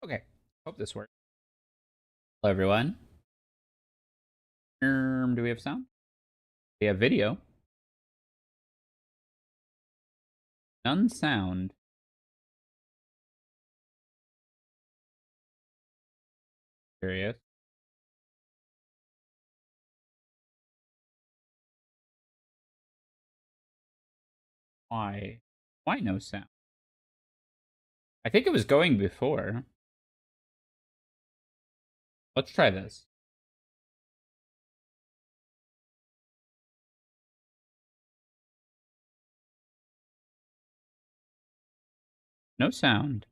Okay, hope this works. Hello, everyone. Do we have sound? We have video. None sound. Curious. Why? Why no sound? I think it was going before. Let's try this. No sound.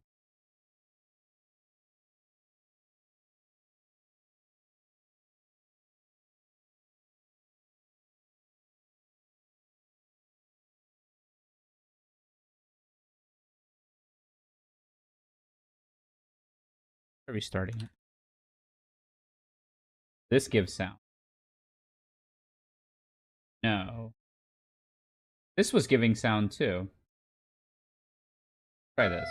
Restarting it. This gives sound. No. This was giving sound too. Try this.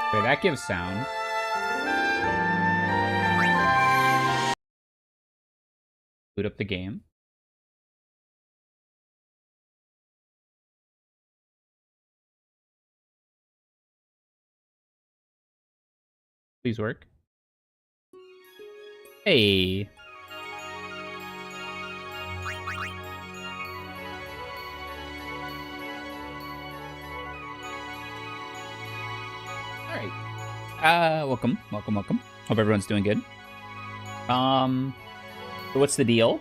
Okay, that gives sound. Boot up the game. Please work. Hey. Welcome. Hope everyone's doing good. So what's the deal?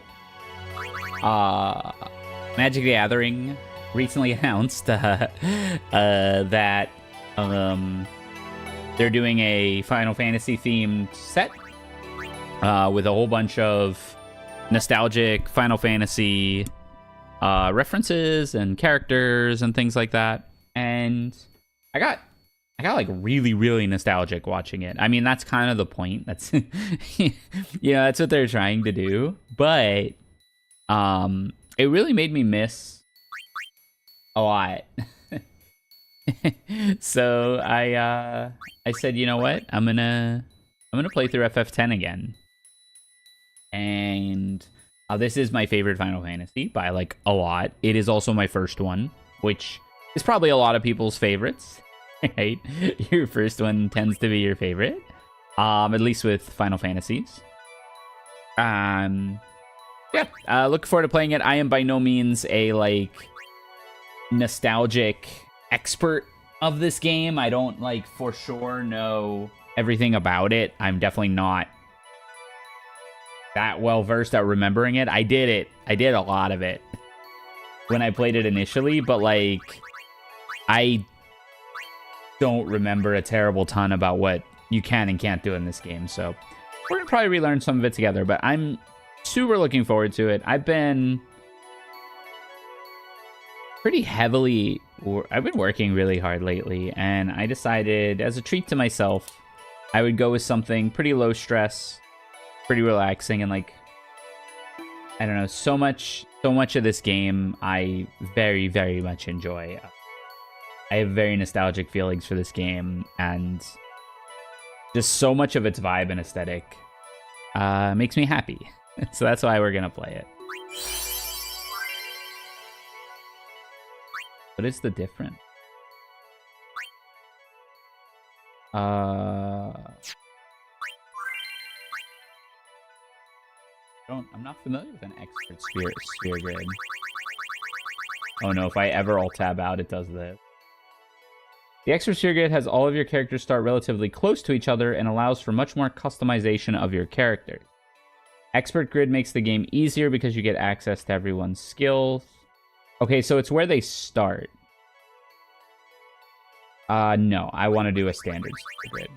Magic the Gathering recently announced that they're doing a Final Fantasy themed set with a whole bunch of nostalgic Final Fantasy references and characters and things like that. And I got like really nostalgic watching it. I mean, that's kind of the point. That's that's what they're trying to do. But it really made me miss a lot. So I said, you know what? I'm gonna play through FF10 again. And this is my favorite Final Fantasy by like a lot. It is also my first one, which is probably a lot of people's favorites. Right? Your first one tends to be your favorite. At least with Final Fantasies. Looking forward to playing it. I am by no means a like nostalgic expert of this game. I don't like for sure know everything about it. I'm definitely not that well versed at remembering it. I did a lot of it when I played it initially, but like I don't remember a terrible ton about what you can and can't do in this game. So we're gonna probably relearn some of it together, but I'm super looking forward to it. I've been working really hard lately, and I decided as a treat to myself, I would go with something pretty low stress, pretty relaxing, and like, I don't know, so much of this game I very much enjoy. I have very nostalgic feelings for this game, and just so much of its vibe and aesthetic makes me happy. So that's why we're gonna play it. What is the difference? I'm not familiar with an expert sphere grid. Oh no, if I ever alt-tab out, it does this. The expert sphere grid has all of your characters start relatively close to each other and allows for much more customization of your characters. Expert grid makes the game easier because you get access to everyone's skills. Okay, so it's where they start. No, I want to do a standard grid.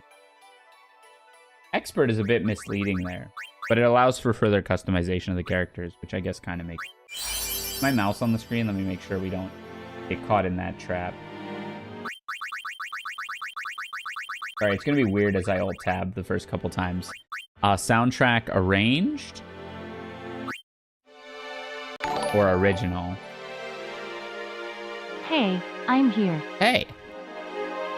Expert is a bit misleading there, but it allows for further customization of the characters, which I guess kind of makes... My mouse on the screen, let me make sure we don't get caught in that trap. Alright, it's going to be weird as I alt-tab the first couple times. Soundtrack arranged? Or original? Hey, I'm here. Hey!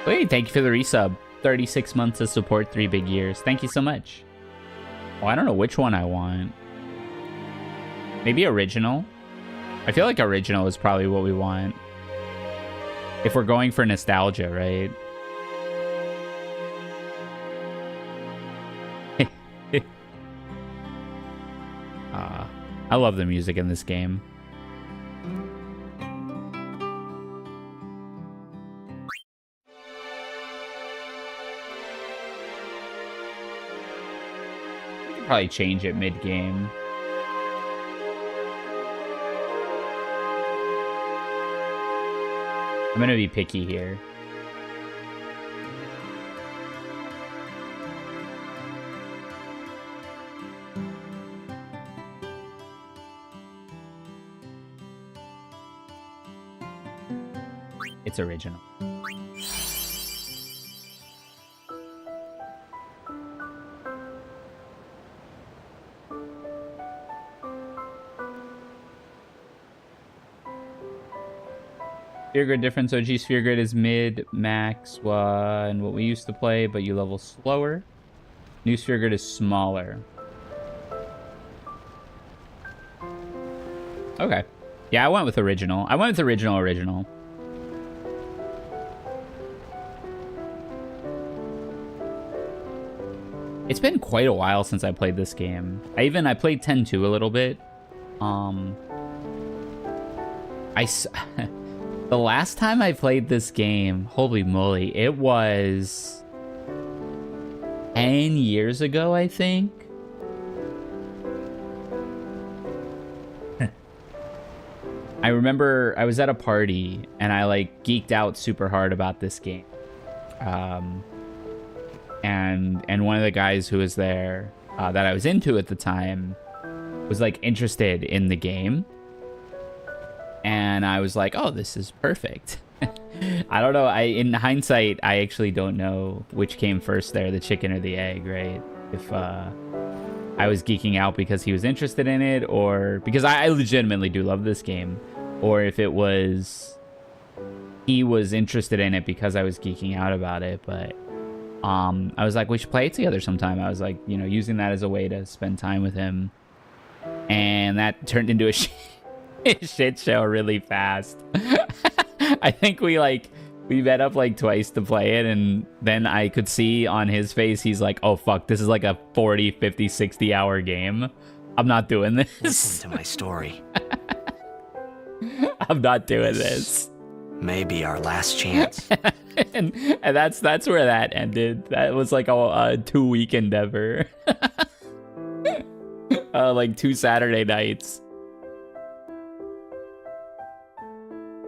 Wait, thank you for the resub. 36 months of support, 3 big years. Thank you so much. Oh, I don't know which one I want. Maybe original. I feel like original is probably what we want. If we're going for nostalgia, right? I love the music in this game. We could probably change it mid-game. I'm gonna be picky here. It's original. Sphere Grid difference. OG Sphere Grid is mid, max, and what we used to play, but you level slower. New Sphere Grid is smaller. Okay. Yeah, I went with original. I went with original. It's been quite a while since I played this game. I played 10-2 a little bit. The last time I played this game, holy moly, it was 10 years ago, I think. I remember I was at a party and I like geeked out super hard about this game. And one of the guys who was there that I was into at the time was like interested in the game. And I was like, oh, this is perfect. I don't know. In hindsight, I actually don't know which came first there, the chicken or the egg, right? If I was geeking out because he was interested in it, or because I legitimately do love this game, or if it was he was interested in it because I was geeking out about it. But I was like, we should play it together sometime. I was like, you know, using that as a way to spend time with him. And that turned into a shit show really fast. I think we met up like twice to play it, and then I could see on his face, he's like, oh fuck, this is like a 40, 50, 60 hour game. I'm not doing this. Listen to my story. I'm not doing this. Maybe our last chance. and that's where that ended. That was like a 2-week endeavor. Like 2 Saturday nights.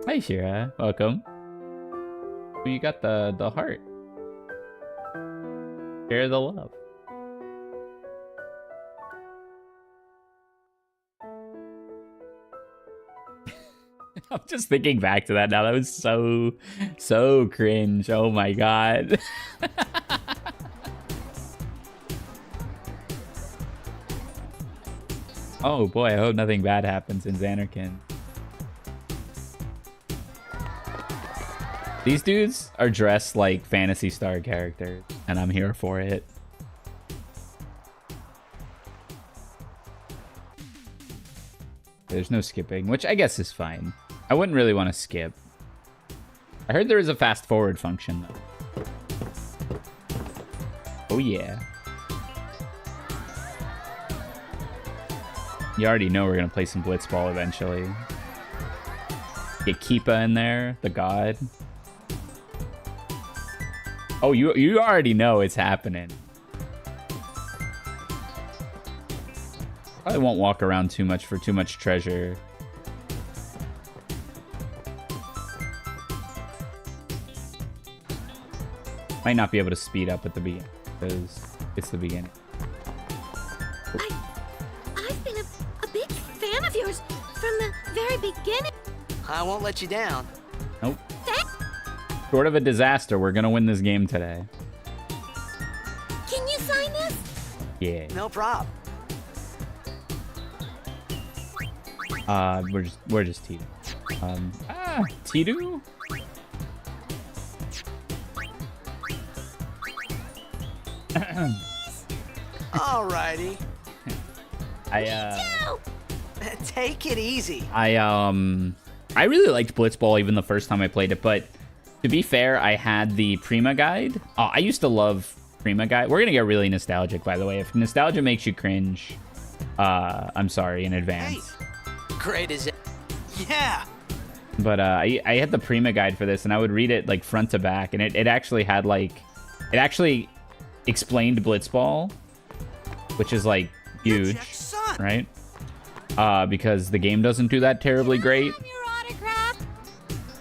Hi Shira, welcome. You got the heart. Share the love. I'm just thinking back to that now. That was so cringe. Oh my god. Oh boy, I hope nothing bad happens in Xanarkin. These dudes are dressed like Phantasy Star characters, and I'm here for it. There's no skipping, which I guess is fine. I wouldn't really want to skip. I heard there is a fast forward function, though. Oh, yeah. You already know we're going to play some Blitzball eventually. Get Keepa in there, the god. Oh, you already know it's happening. Probably won't walk around too much for too much treasure. Might not be able to speed up at the beginning because it's the beginning. I've been a big fan of yours from the very beginning. I won't let you down. Nope. Short of a disaster, we're gonna win this game today. Can you sign this? Yeah. No prob. We're just Tidu. Tidu? Alrighty. Two. Take it easy. I really liked Blitzball even the first time I played it, but to be fair, I had the Prima guide. Oh, I used to love Prima guide. We're gonna get really nostalgic, by the way. If nostalgia makes you cringe, I'm sorry in advance. Hey, great as it. Yeah. But I had the Prima guide for this, and I would read it like front to back, and it actually had like, it actually explained Blitzball, which is like huge, right? Because the game doesn't do that terribly great. Your autograph.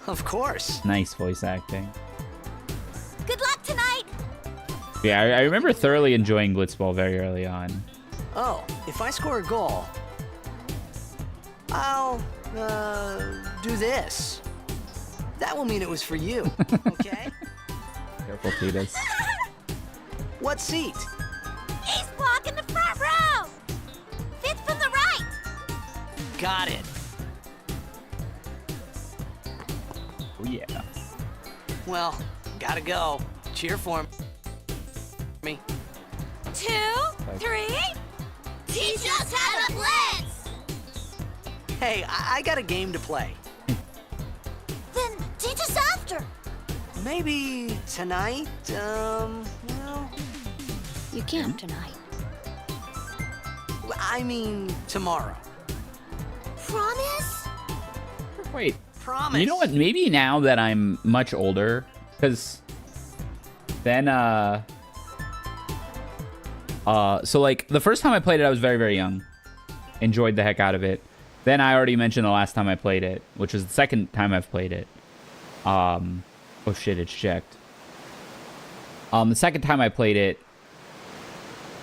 Of course. Nice voice acting. Good luck tonight. Yeah, I remember thoroughly enjoying Blitzball very early on. Oh, if I score a goal, I'll do this. That will mean it was for you. Okay? Careful, Titus. What seat? Ace block in the front row. Fifth from the right. Got it. Oh yeah. Well, gotta go. Cheer for me. 2, 3. Teach us how to blitz. Hey, I got a game to play. Then teach us after. Maybe tonight? Well, You can't tonight. I mean tomorrow. Promise? Wait. Promise. You know what? Maybe now that I'm much older, because then so like the first time I played it, I was very, very young. Enjoyed the heck out of it. Then I already mentioned the last time I played it, which was the second time I've played it. Oh shit, it's checked. The second time I played it,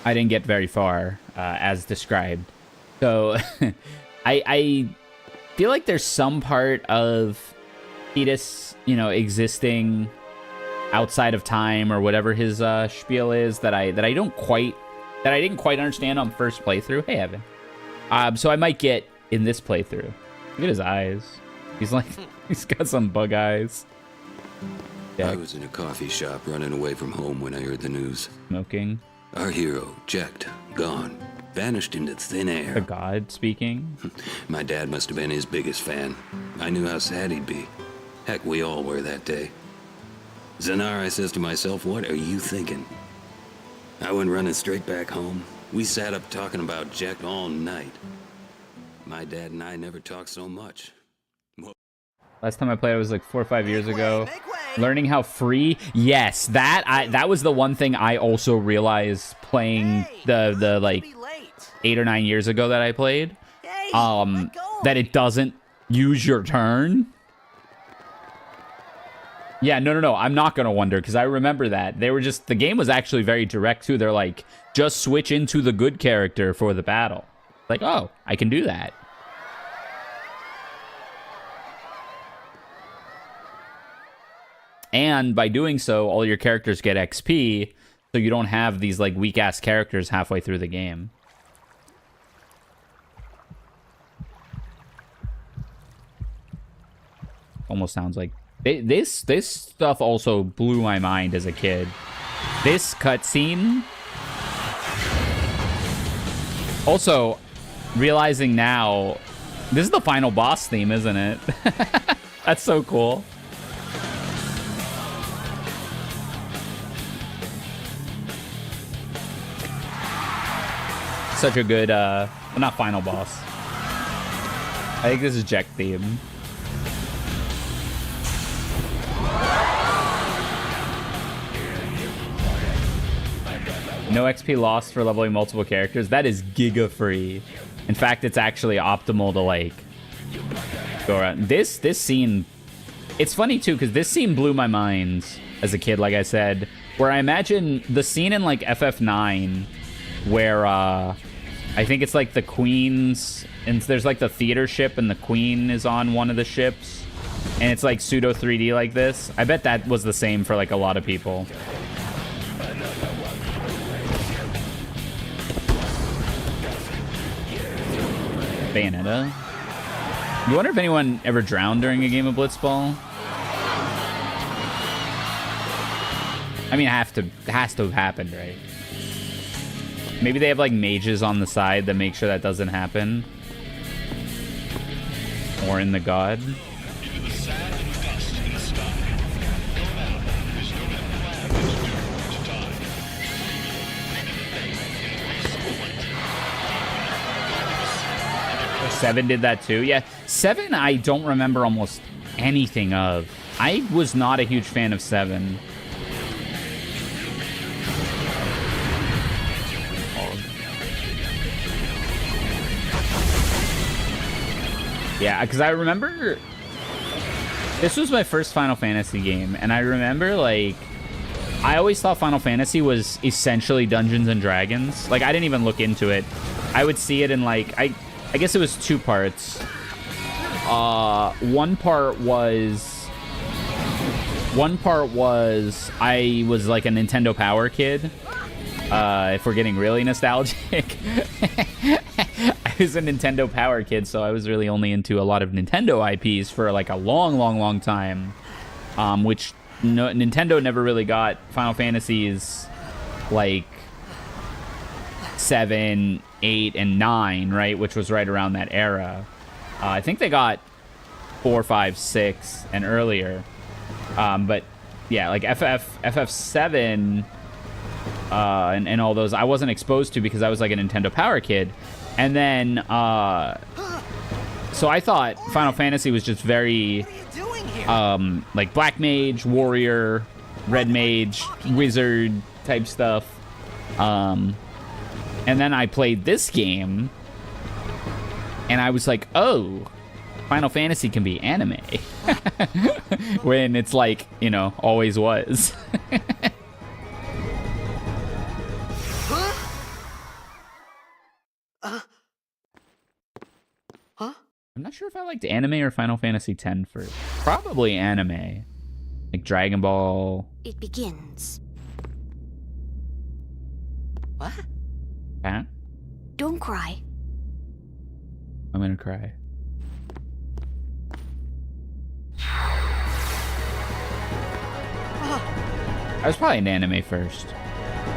I didn't get very far, as described. So I feel like there's some part of Titus, you know, existing outside of time or whatever his spiel is that I didn't quite understand on first playthrough. Hey, Evan. So I might get in this playthrough. Look at his eyes. He's like, he's got some bug eyes. I was in a coffee shop running away from home when I heard the news. Smoking. Our hero, checked, gone, vanished into thin The air. god speaking. My dad must have been his biggest fan. I knew how sad he'd be. Heck, we all were that day. Zanar, I says to myself, what are you thinking? I went running straight back home. We sat up talking about Jack all night. My dad and I never talked so much. Last time I played it was like 4 or 5 years ago. Make way. Learning how free. Yes, that was the one thing I also realized playing Hey, the I'm like gonna be late. 8 or 9 years ago that I played. Hey, let go. That it doesn't use your turn. Yeah, no. I'm not gonna wonder because I remember that the game was actually very direct too. They're like, just switch into the good character for the battle. Like, oh, I can do that. And by doing so, all your characters get XP, so you don't have these like weak ass characters halfway through the game. Almost sounds like this stuff also blew my mind as a kid. This cutscene. Also, realizing now, this is the final boss theme, isn't it? That's so cool. Such a good, well, not final boss. I think this is Jack theme. No XP lost for leveling multiple characters. That is giga free. In fact, it's actually optimal to like go around. This scene, it's funny too because this scene blew my mind as a kid. Like I said, where I imagine the scene in like FF9 where I think it's like the Queen's, and there's like the theater ship and the Queen is on one of the ships and it's like pseudo 3D like this. I bet that was the same for like a lot of people. Bayonetta. You wonder if anyone ever drowned during a game of Blitzball? I mean, it has to have happened, right? Maybe they have like mages on the side that make sure that doesn't happen. Or in the god. Seven did that too. Yeah, 7 I don't remember almost anything of. I was not a huge fan of 7. Yeah, because I remember this was my first Final Fantasy game, and I remember, like, I always thought Final Fantasy was essentially Dungeons and Dragons. Like, I didn't even look into it. I would see it in, like, I guess it was 2 parts. One part was I was like a Nintendo Power kid. If we're getting really nostalgic. I was a Nintendo Power kid, so I was really only into a lot of Nintendo IPs for like a long time. Which Nintendo never really got. Final Fantasies like 7, 8, and 9, right? Which was right around that era. I think they got 4, 5, 6, and earlier. But yeah, like FF7 and all those I wasn't exposed to because I was like a Nintendo Power kid. And then, so I thought Final Fantasy was just very, like Black Mage, Warrior, Red Mage, Wizard type stuff. And then I played this game, and I was like, oh, Final Fantasy can be anime. When it's like, you know, always was. I'm not sure if I liked anime or Final Fantasy X first. Probably anime. Like Dragon Ball. It begins. What? Huh? Don't cry. I'm gonna cry. I was probably an anime first.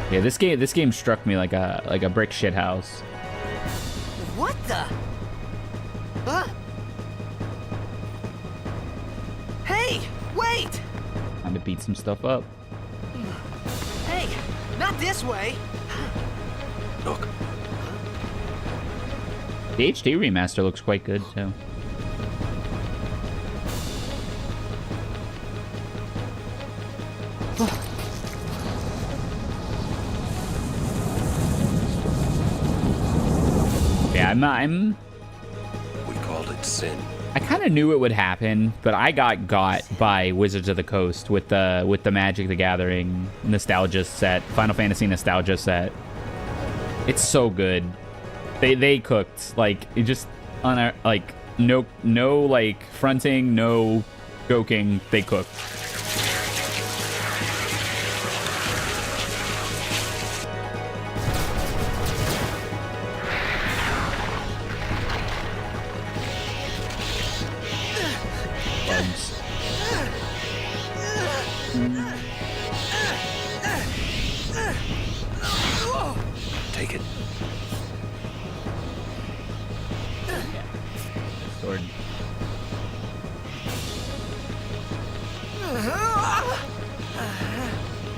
Yeah, this game struck me like a brick shit house. What the? Huh? Hey, wait! Time to beat some stuff up. Hey, not this way. Look, The HD remaster looks quite good too. Yeah, I'm we called it sin. I kind of knew it would happen, but I got by Wizards of the Coast with the Magic the Gathering nostalgia set, Final Fantasy nostalgia set. It's so good. They cooked, like, it just on a, like, no like fronting, no joking. They cooked. Take it. Sword.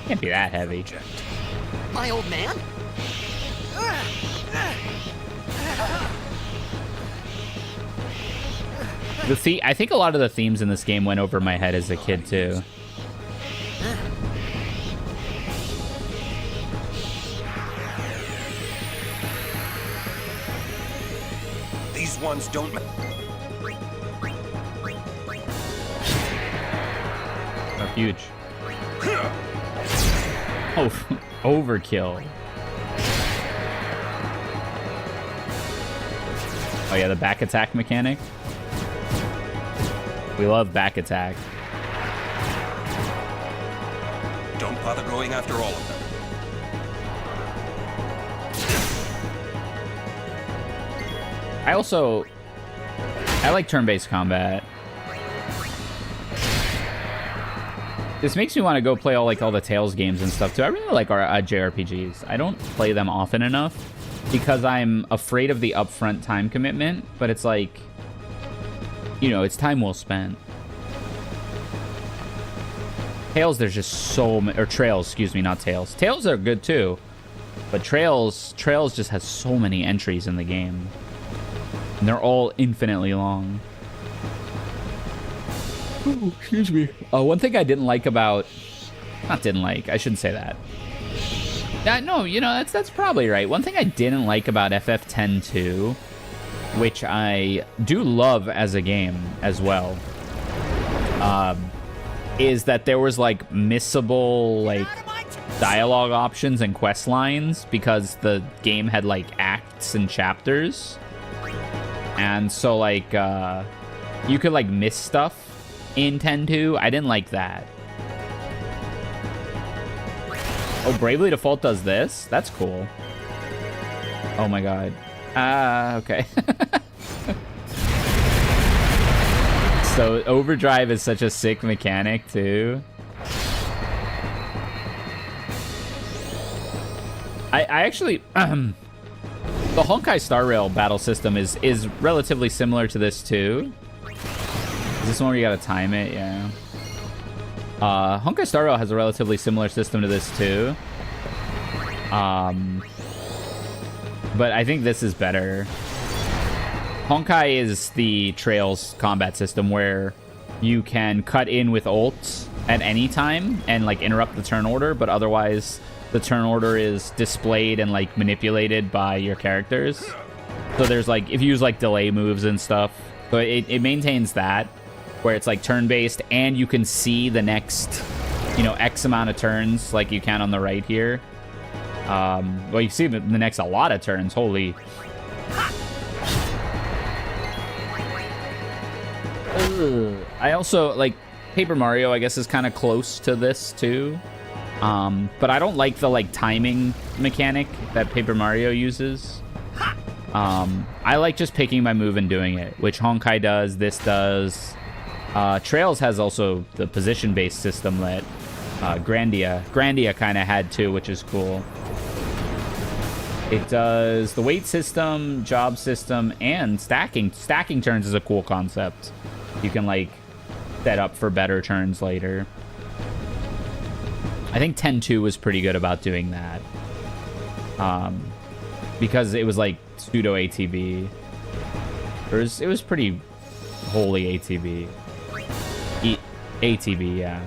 Can't be that heavy. My old man? I think a lot of the themes in this game went over my head as a kid too. These ones don't. Oh, huge. Oh, overkill. Oh yeah, the back attack mechanic. We love back attack. Don't bother going after all of them. I like turn-based combat. This makes me want to go play all the Tales games and stuff too. I really like our JRPGs. I don't play them often enough because I'm afraid of the upfront time commitment, but it's like, you know, it's time well spent. Tales, there's just so many, or Trails, excuse me, not Tales. Tales are good too, but Trails just has so many entries in the game. And they're all infinitely long. Ooh, excuse me. One thing I didn't like about... Not didn't like, I shouldn't say that. No, you know, that's probably right. One thing I didn't like about FF10-2, which I do love as a game as well, is that there was, like, missable, like, dialogue options and quest lines because the game had, like, acts and chapters. And so, like, you could, like, miss stuff in 10-2. I didn't like that. Oh, Bravely Default does this? That's cool. Oh my god. Okay. So, Overdrive is such a sick mechanic, too. I actually... the Honkai Star Rail battle system is relatively similar to this, too. Is this one where you gotta time it? Yeah. Honkai Star Rail has a relatively similar system to this too. But I think this is better. Honkai is the Trails combat system where you can cut in with ults at any time and like interrupt the turn order, but otherwise the turn order is displayed and like manipulated by your characters. So there's like, if you use like delay moves and stuff, so it maintains that, where it's like turn-based and you can see the next, you know, X amount of turns like you can on the right here. Well, you see the next a lot of turns. Holy. I also, like, Paper Mario, I guess, is kind of close to this, too. But I don't like the, like, timing mechanic that Paper Mario uses. I like just picking my move and doing it, which Honkai does, this does. Trails has also the position-based system that Grandia kind of had too, which is cool. It does the weight system, job system, and stacking. Stacking turns is a cool concept. You can like set up for better turns later. I think 10-2 was pretty good about doing that. Because it was like pseudo ATB. It was pretty wholly ATB. ATB, yeah.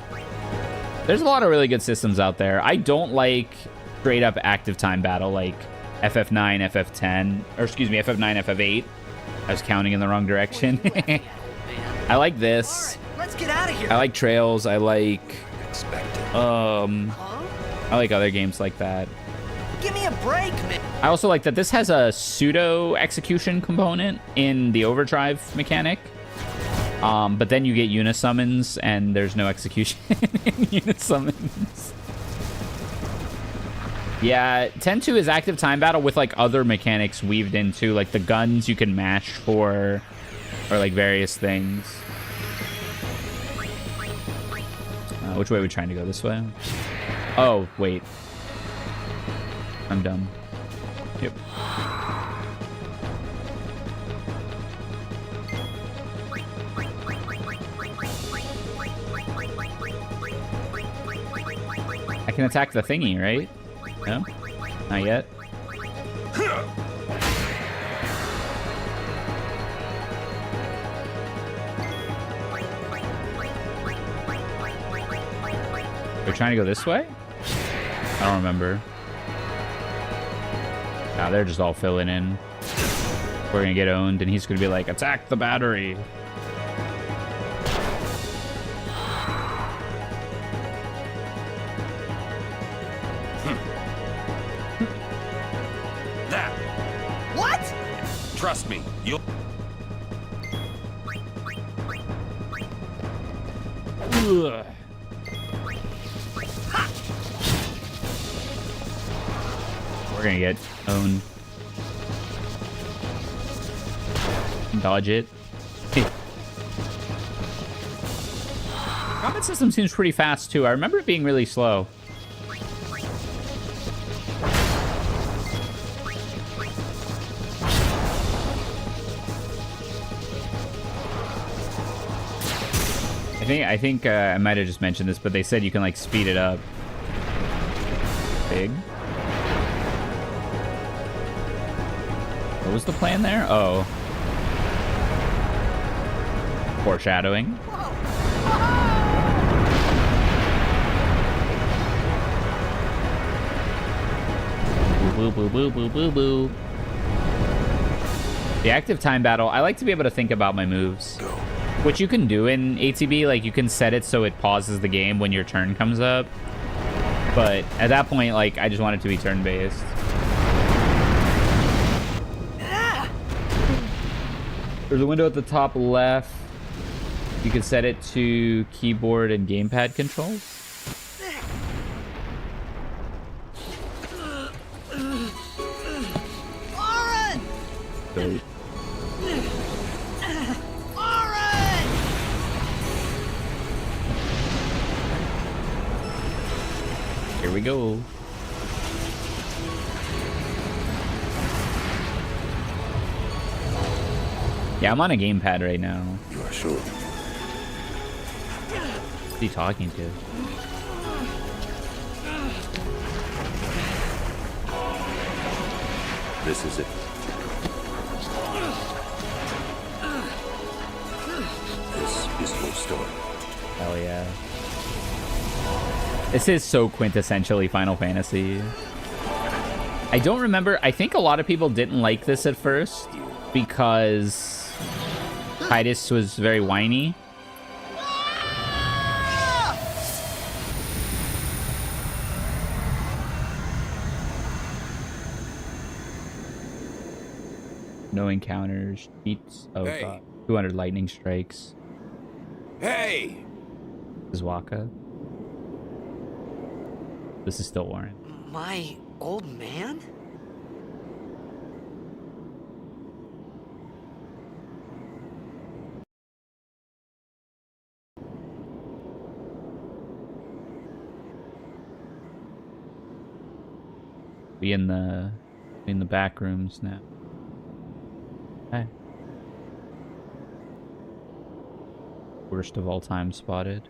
There's a lot of really good systems out there. I don't like straight up active time battle like FF9, FF10, or excuse me, FF9, FF8. I was counting in the wrong direction. I like this. Let's get out of here. I like Trails. I like I like other games like that. Give me a break, man. I also like that this has a pseudo execution component in the overdrive mechanic. But then you get unisummons, and there's no execution in unisummons. Yeah, 10-2 is active time battle with, like, other mechanics weaved into, like, the guns you can mash for, or, like, various things. Which way are we trying to go? This way? Oh, wait. I'm dumb. Yep. I can attack the thingy, right? No? Not yet. We're trying to go this way? I don't remember. Nah, they're just all filling in. We're gonna get owned, and he's gonna be like, attack the battery. That. What? Trust me, you'll... Ugh. We're gonna get owned. Dodge it. Combat system seems pretty fast, too. I remember it being really slow. I think I might have just mentioned this, but they said you can, like, speed it up. Big. What was the plan there? Oh. Foreshadowing. Boo, boo, boo, boo, boo, boo. The active time battle, I like to be able to think about my moves. Which you can do in ATB, like you can set it so it pauses the game when your turn comes up. But at that point, like, I just want it to be turn-based. There's a window at the top left. You can set it to keyboard and gamepad controls. Dope. Here we go. Yeah, I'm on a gamepad right now. You are sure? Who's he talking to? This is it. This is your story. Hell yeah. This is so quintessentially Final Fantasy. I don't remember. I think a lot of people didn't like this at first because Titus was very whiny. No encounters, cheats. Oh Hey. god. 200 lightning strikes. Hey! This is Waka. This is still Warren. My old man? We in the back rooms now. Hey. Worst of all time spotted.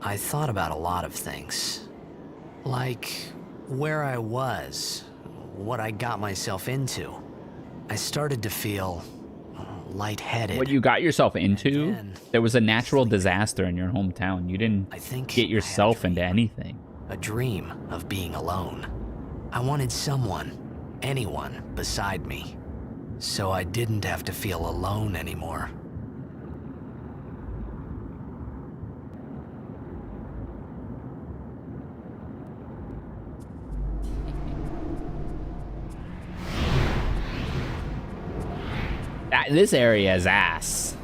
I thought about a lot of things. Like where I was, what I got myself into. I started to feel lightheaded. What you got yourself into? then, There was a natural disaster in your hometown. You didn't I think get I had a yourself dream. into anything. A dream of being alone. I wanted someone, anyone, beside me. So I didn't have to feel alone anymore. This area is ass.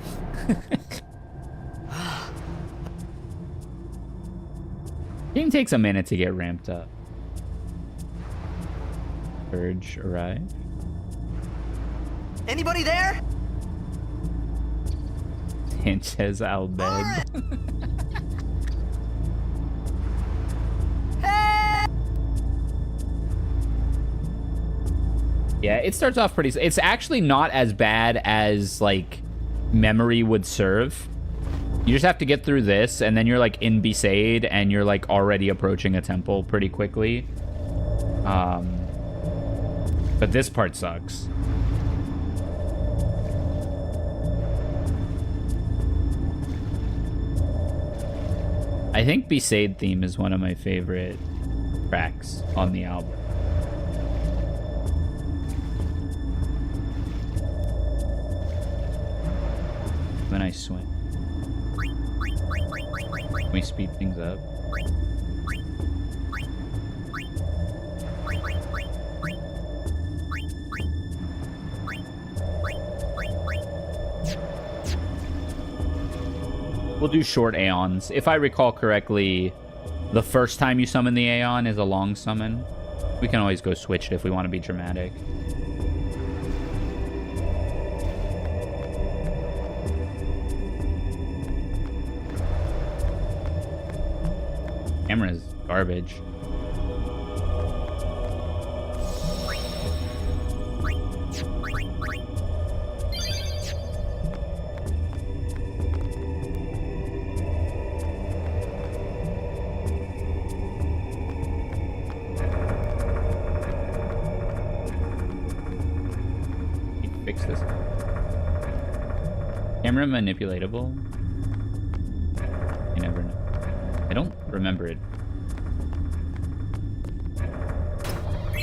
Game takes a minute to get ramped up. Urge arrived. Anybody there? Sanchez al bed. Yeah, it starts off pretty... It's actually not as bad as, like, memory would serve. You just have to get through this, and then you're, like, in Besaid, and you're, like, already approaching a temple pretty quickly. But this part sucks. I think Besaid theme is one of my favorite tracks on the album. When I swim. Can we speed things up? We'll do short Aeons. If I recall correctly, the first time you summon the Aeon is a long summon. We can always go switch it if we want to be dramatic. Camera's garbage. Fix this. Camera manipulatable? You never know. I don't remember it.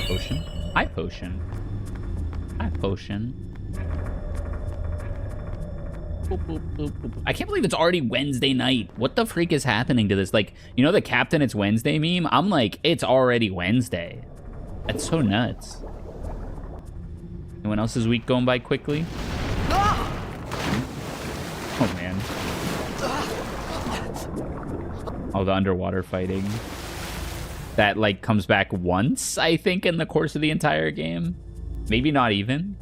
Potion? Eye potion. Eye potion. Boop, boop, boop, boop. I can't believe it's already Wednesday night. What the freak is happening to this? Like, you know the Captain It's Wednesday meme? I'm like, it's already Wednesday. That's so nuts. Anyone else's week going by quickly? Oh, man. Oh, the underwater fighting. That, like, comes back once, I think, in the course of the entire game. Maybe not even.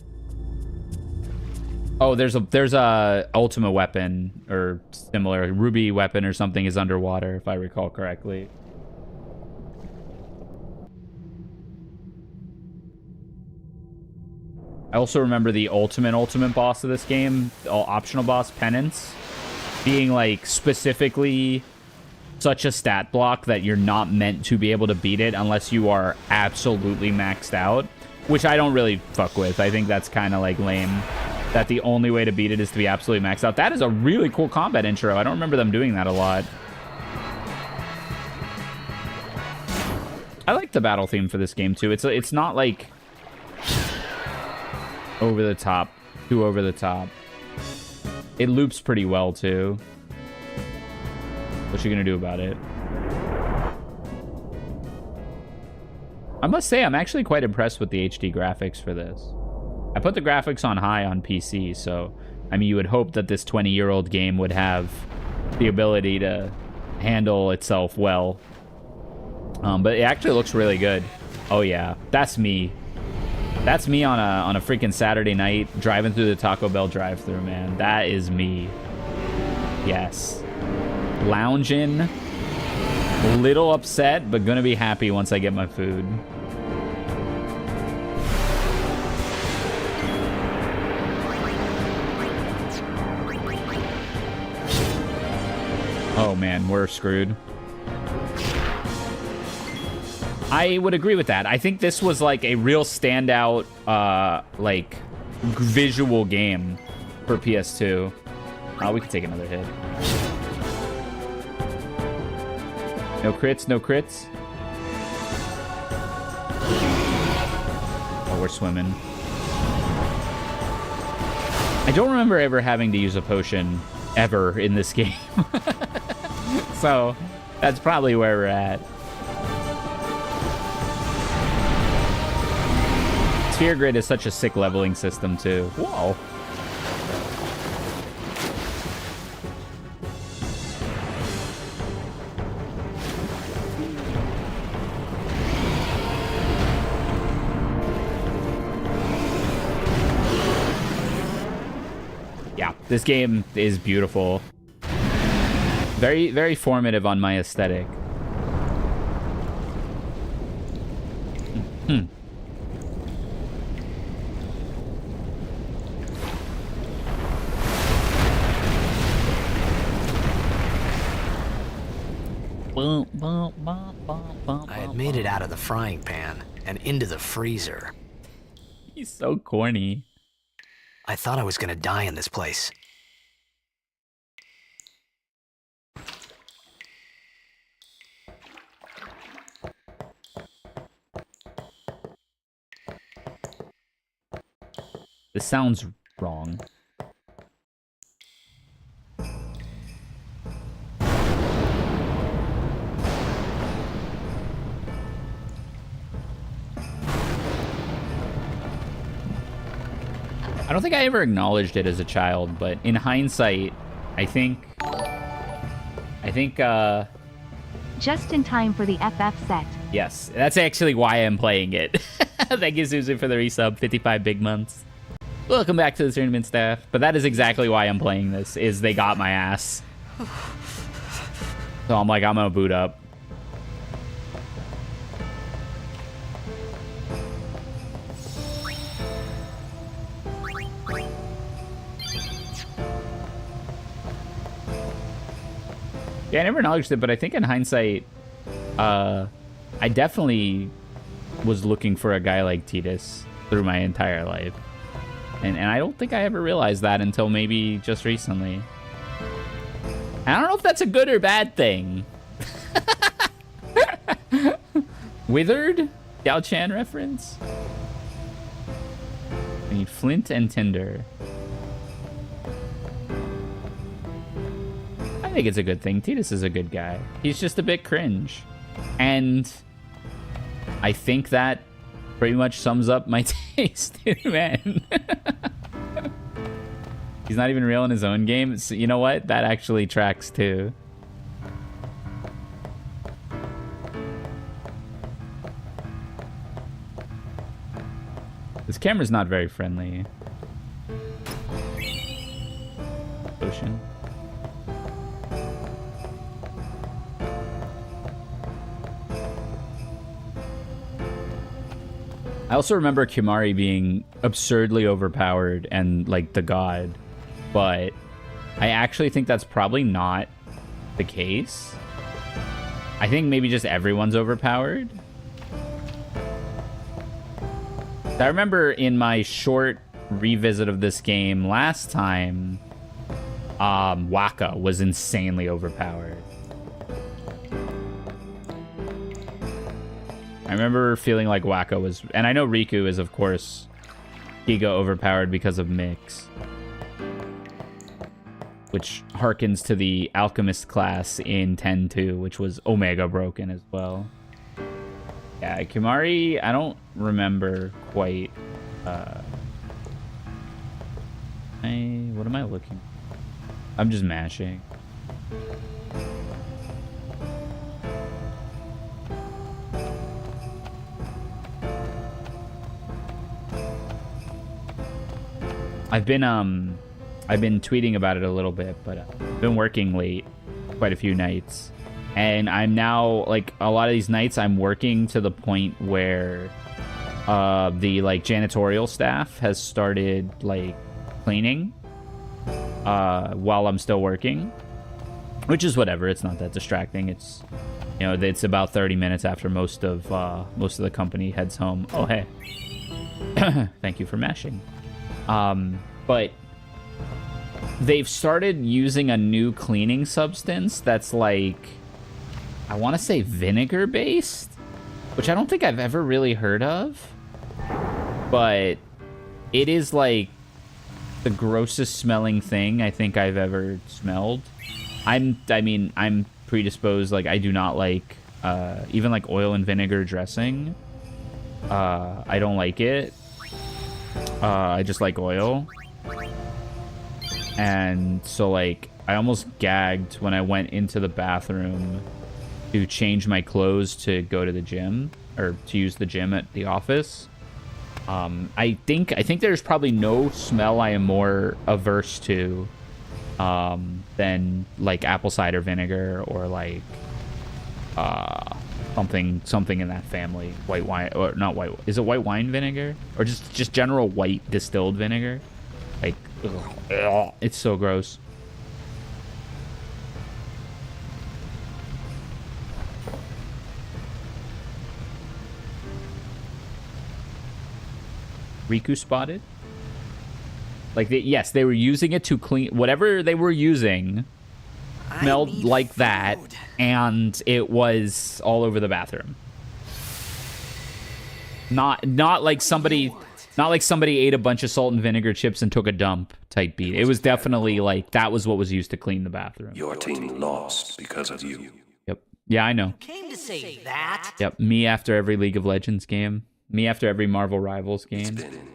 Oh, there's a ultimate weapon, or similar. Ruby weapon or something is underwater, if I recall correctly. I also remember the ultimate boss of this game, the optional boss, Penance, being like specifically such a stat block that you're not meant to be able to beat it unless you are absolutely maxed out, which I don't really fuck with. I think that's kind of like lame, that the only way to beat it is to be absolutely maxed out. That is a really cool combat intro. I don't remember them doing that a lot. I like the battle theme for this game too. It's not like over the top, too over the top. It loops pretty well too. What you gonna do about it? I must say, I'm actually quite impressed with the HD graphics for this. I put the graphics on high on PC, so I mean, you would hope that this 20-year-old game would have the ability to handle itself well. But it actually looks really good. Oh yeah, that's me. That's me on a freaking Saturday night driving through the Taco Bell drive-thru, man. That is me. Yes. Lounging. A little upset, but gonna be happy once I get my food. Oh man, we're screwed. I would agree with that. I think this was like a real standout, like visual game for PS2. We could take another hit. No crits, no crits. Oh, we're swimming. I don't remember ever having to use a potion ever in this game. So that's probably where we're at. Sphere Grid is such a sick leveling system too. Whoa. Yeah, this game is beautiful. Very, very formative on my aesthetic. I had made it out of the frying pan and into the freezer. He's so corny. I thought I was gonna die in this place. This sounds wrong. I don't think I ever acknowledged it as a child, but in hindsight, I think Just in time for the FF set. yes, that's actually why I'm playing it. Thank you, Susan, for the resub. 55 big months. Welcome back to the tournament staff. But that is exactly why I'm playing this, is they got my ass. So I'm like, I'm gonna boot up. Yeah, I never acknowledged it, but I think in hindsight, I definitely was looking for a guy like Titus through my entire life. And I don't think I ever realized that until maybe just recently. I don't know if that's a good or bad thing. Withered? Yao Chan reference? I need Flint and Tinder. I think it's a good thing. Titus is a good guy. He's just a bit cringe. And I think that pretty much sums up my taste in men. He's not even real in his own game. So you know what? That actually tracks too. This camera's not very friendly. Ocean. I also remember Kimari being absurdly overpowered and like the god, but I actually think that's probably not the case. I think maybe just everyone's overpowered. I remember in my short revisit of this game last time, Waka was insanely overpowered. I remember feeling like Waka was... And I know Riku is, of course, Giga overpowered because of Mix. Which harkens to the Alchemist class in 10-2, which was Omega broken as well. Yeah, Kimari, I don't remember quite... what am I looking for? I'm just mashing. I've been tweeting about it a little bit, but I've been working late quite a few nights. And I'm now, like, a lot of these nights I'm working to the point where the, like, janitorial staff has started, like, cleaning while I'm still working. Which is whatever, it's not that distracting. It's, you know, it's about 30 minutes after most of the company heads home. Oh, hey. Thank you for mashing. But they've started using a new cleaning substance that's like, I want to say vinegar based, which I don't think I've ever really heard of, but it is like the grossest smelling thing I think I've ever smelled. I mean, I'm predisposed, like I do not like, even like oil and vinegar dressing. I don't like it. I just like oil. And so, like, I almost gagged when I went into the bathroom to change my clothes to go to the gym, or to use the gym at the office. I think there's probably no smell I am more averse to than, like, apple cider vinegar or, like, something in that family. White wine, or not white, is it white wine vinegar? Or just general white distilled vinegar? Like, ugh, it's so gross. Riku spotted? Like, yes, they were using it to clean whatever they were using. Smelled like that, and it was all over the bathroom. Not like somebody ate a bunch of salt and vinegar chips and took a dump type beat. It was definitely like that was what was used to clean the bathroom. Your team lost because of you. Yep. Yeah, I know. Came to say that. Yep. Me after every League of Legends game. Me after every Marvel Rivals game. It's been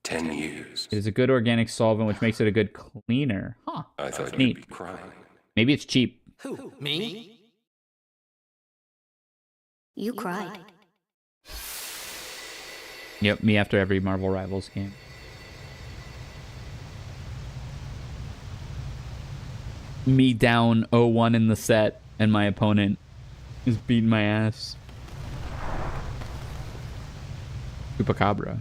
10 years. It is a good organic solvent, which makes it a good cleaner. Huh. I thought Neat. you'd be crying. Maybe it's cheap. Who? Me? You cried. Yep, me after every Marvel Rivals game. Me down 0-1 in the set, and my opponent is beating my ass. Chupacabra.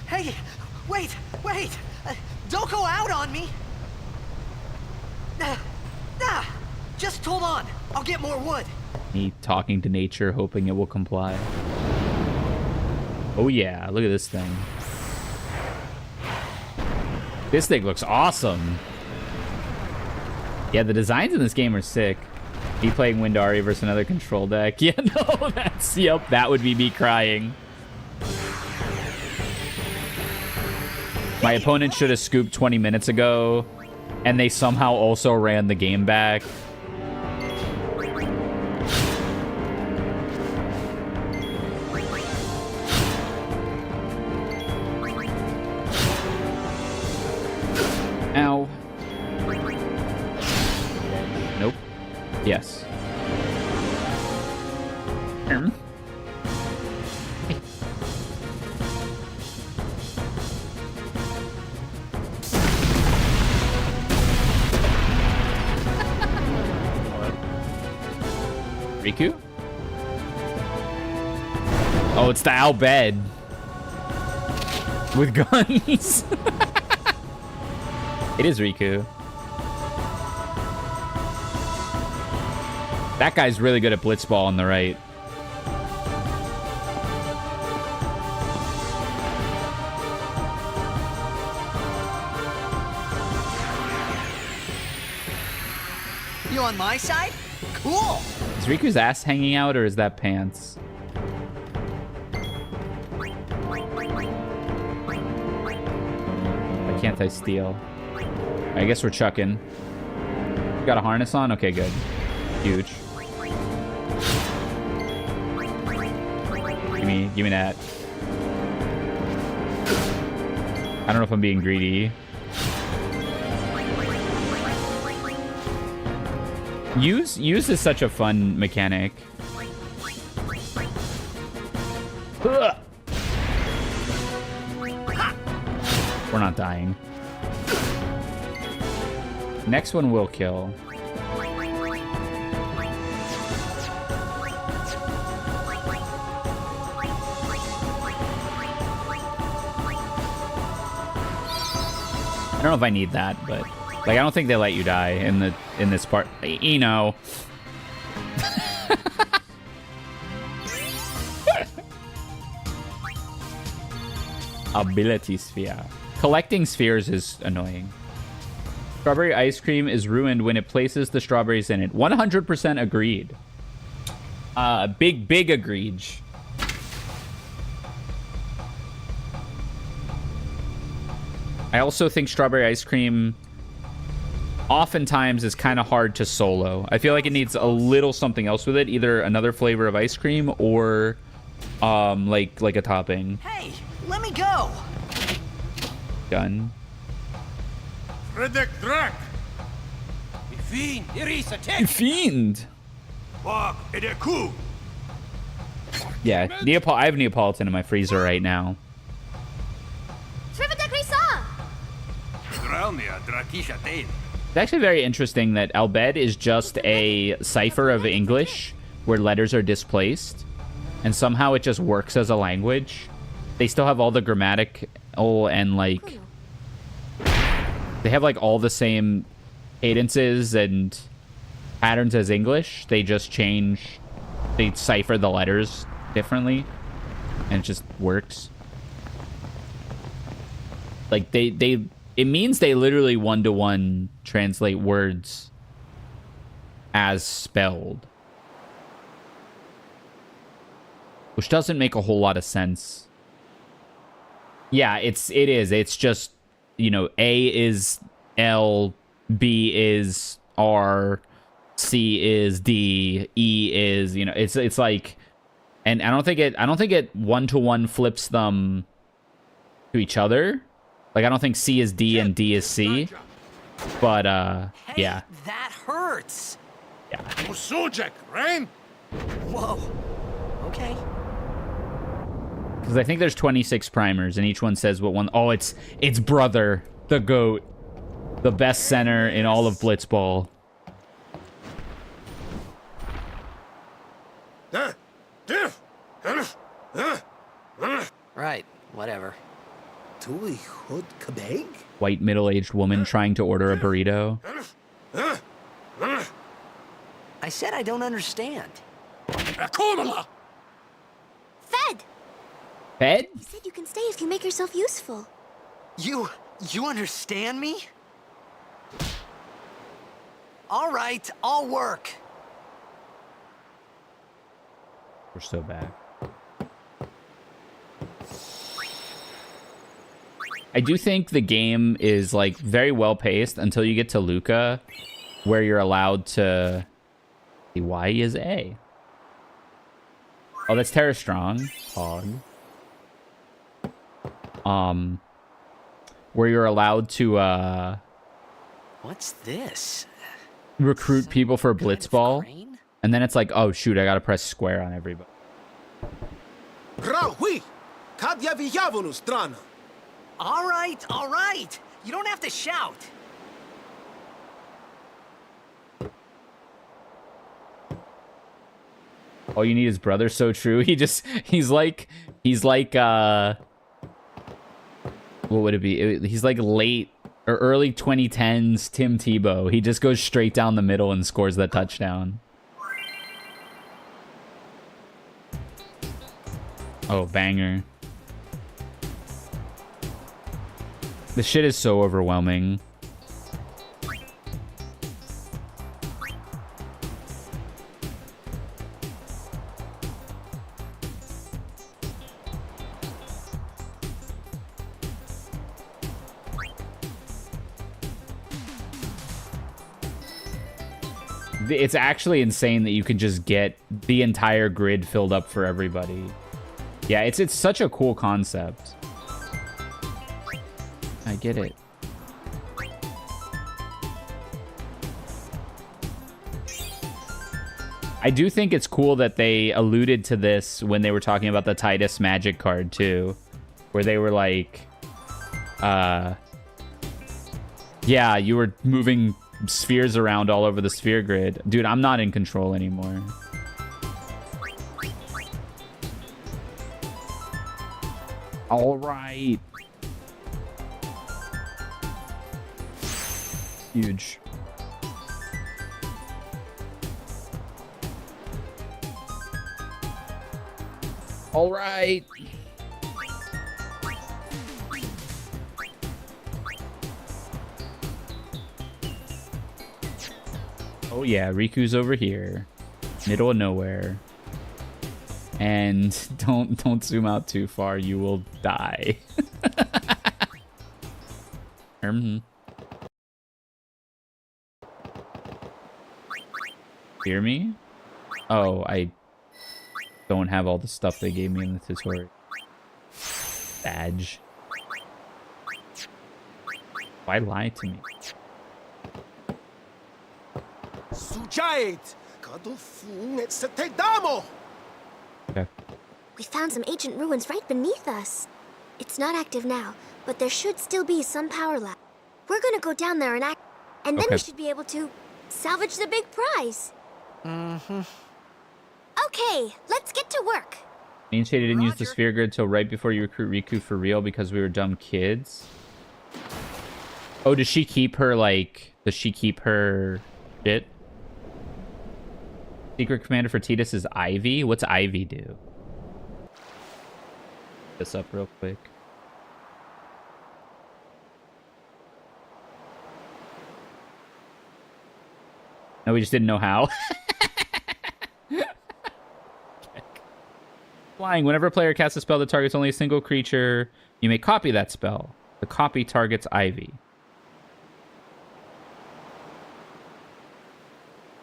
Hey, wait! Don't go out on me! Just hold on. I'll get more wood. Me talking to nature, hoping it will comply. Oh yeah, look at this thing. This thing looks awesome. Yeah, the designs in this game are sick. Me playing Windari versus another control deck. Yeah, no, that's, yep, that would be me crying. My opponent should have scooped 20 minutes ago, and they somehow also ran the game back. Ow. Nope. Yes. Riku? Oh, it's the Al Bed. With guns. It is Riku. That guy's really good at blitzball on the right. You on my side? Cool! Is Riku's ass hanging out, or is that pants? Why can't I steal? I guess we're chucking. Got a harness on? Okay, good. Huge. Give me that. I don't know if I'm being greedy. Use is such a fun mechanic. Ugh. We're not dying. Next one will kill. I don't know if I need that, but like I don't think they let you die in this part. You know. Ability sphere. Collecting spheres is annoying. Strawberry ice cream is ruined when it places the strawberries in it. 100% agreed. Big agreed. I also think strawberry ice cream oftentimes is kind of hard to solo. I feel like it needs a little something else with it, either another flavor of ice cream or like a topping. Hey, let me go. Gun. Redek Drak! Fiend. Walk Edeku! Yeah, I have Neapolitan in my freezer right now. It's actually very interesting that Albed is just a cipher of English where letters are displaced, and somehow it just works as a language. They still have all the grammatical and like they have like all the same cadences and patterns as English. They just they cipher the letters differently, and it just works. Like it means they literally one-to-one translate words as spelled, which doesn't make a whole lot of sense. Yeah, it is. It's just, you know, A is L, B is R, C is D, E is, you know, it's like, and I don't think it one-to-one flips them to each other. Like, I don't think C is D and D is C. But, Hey, yeah. that hurts. Yeah. Musujek, right? Whoa. Okay. Because I think there's 26 primers, and each one says what one... Oh, it's Brother, the GOAT. The best center in all of Blitzball. Right, whatever. Tuli Hood Kabeg? white middle-aged woman trying to order a burrito. I said I don't understand. Akumala! Fed! Fed? You said you can stay if you make yourself useful. You understand me? All right, I'll work. We're so bad. I do think the game is like very well paced until you get to Luca, where you're allowed to. Y is A. Oh, that's Terra Strong. Pog. Where you're allowed to What's this? recruit people for Kind of Blitzball, crane? and then it's like, oh shoot, I gotta press square on everybody. Rahui! Kadya vijavonu strana! All right. You don't have to shout. All you need is brother. So true. He's like what would it be? He's like late or early 2010s Tim Tebow. He just goes straight down the middle and scores that touchdown. Oh, banger. This shit is so overwhelming. It's actually insane that you can just get the entire grid filled up for everybody. Yeah, it's such a cool concept. I get it. I do think it's cool that they alluded to this when they were talking about the Titus Magic card too, where they were like, yeah, you were moving spheres around all over the sphere grid. Dude, I'm not in control anymore. All right. Huge. All right. Oh yeah, Riku's over here. Middle of nowhere. And don't zoom out too far, you will die. Hear me? Oh, I don't have all the stuff they gave me in the tutorial. Badge. Why lie to me? Sujait! Kadufun et setedamo! Okay. We found some ancient ruins right beneath us. It's not active now, but there should still be some power left. We're gonna go down there and then we should be able to salvage the big prize. Mm-hmm. Okay, let's get to work. Main Shade didn't use the sphere grid till right before you recruit Riku for real because we were dumb kids. Oh, does she keep her, like... Does she keep her shit? Secret commander for Tidus is Ivy? What's Ivy do? This up real quick. No, we just didn't know how. Flying. Whenever a player casts a spell that targets only a single creature, you may copy that spell. The copy targets Ivy.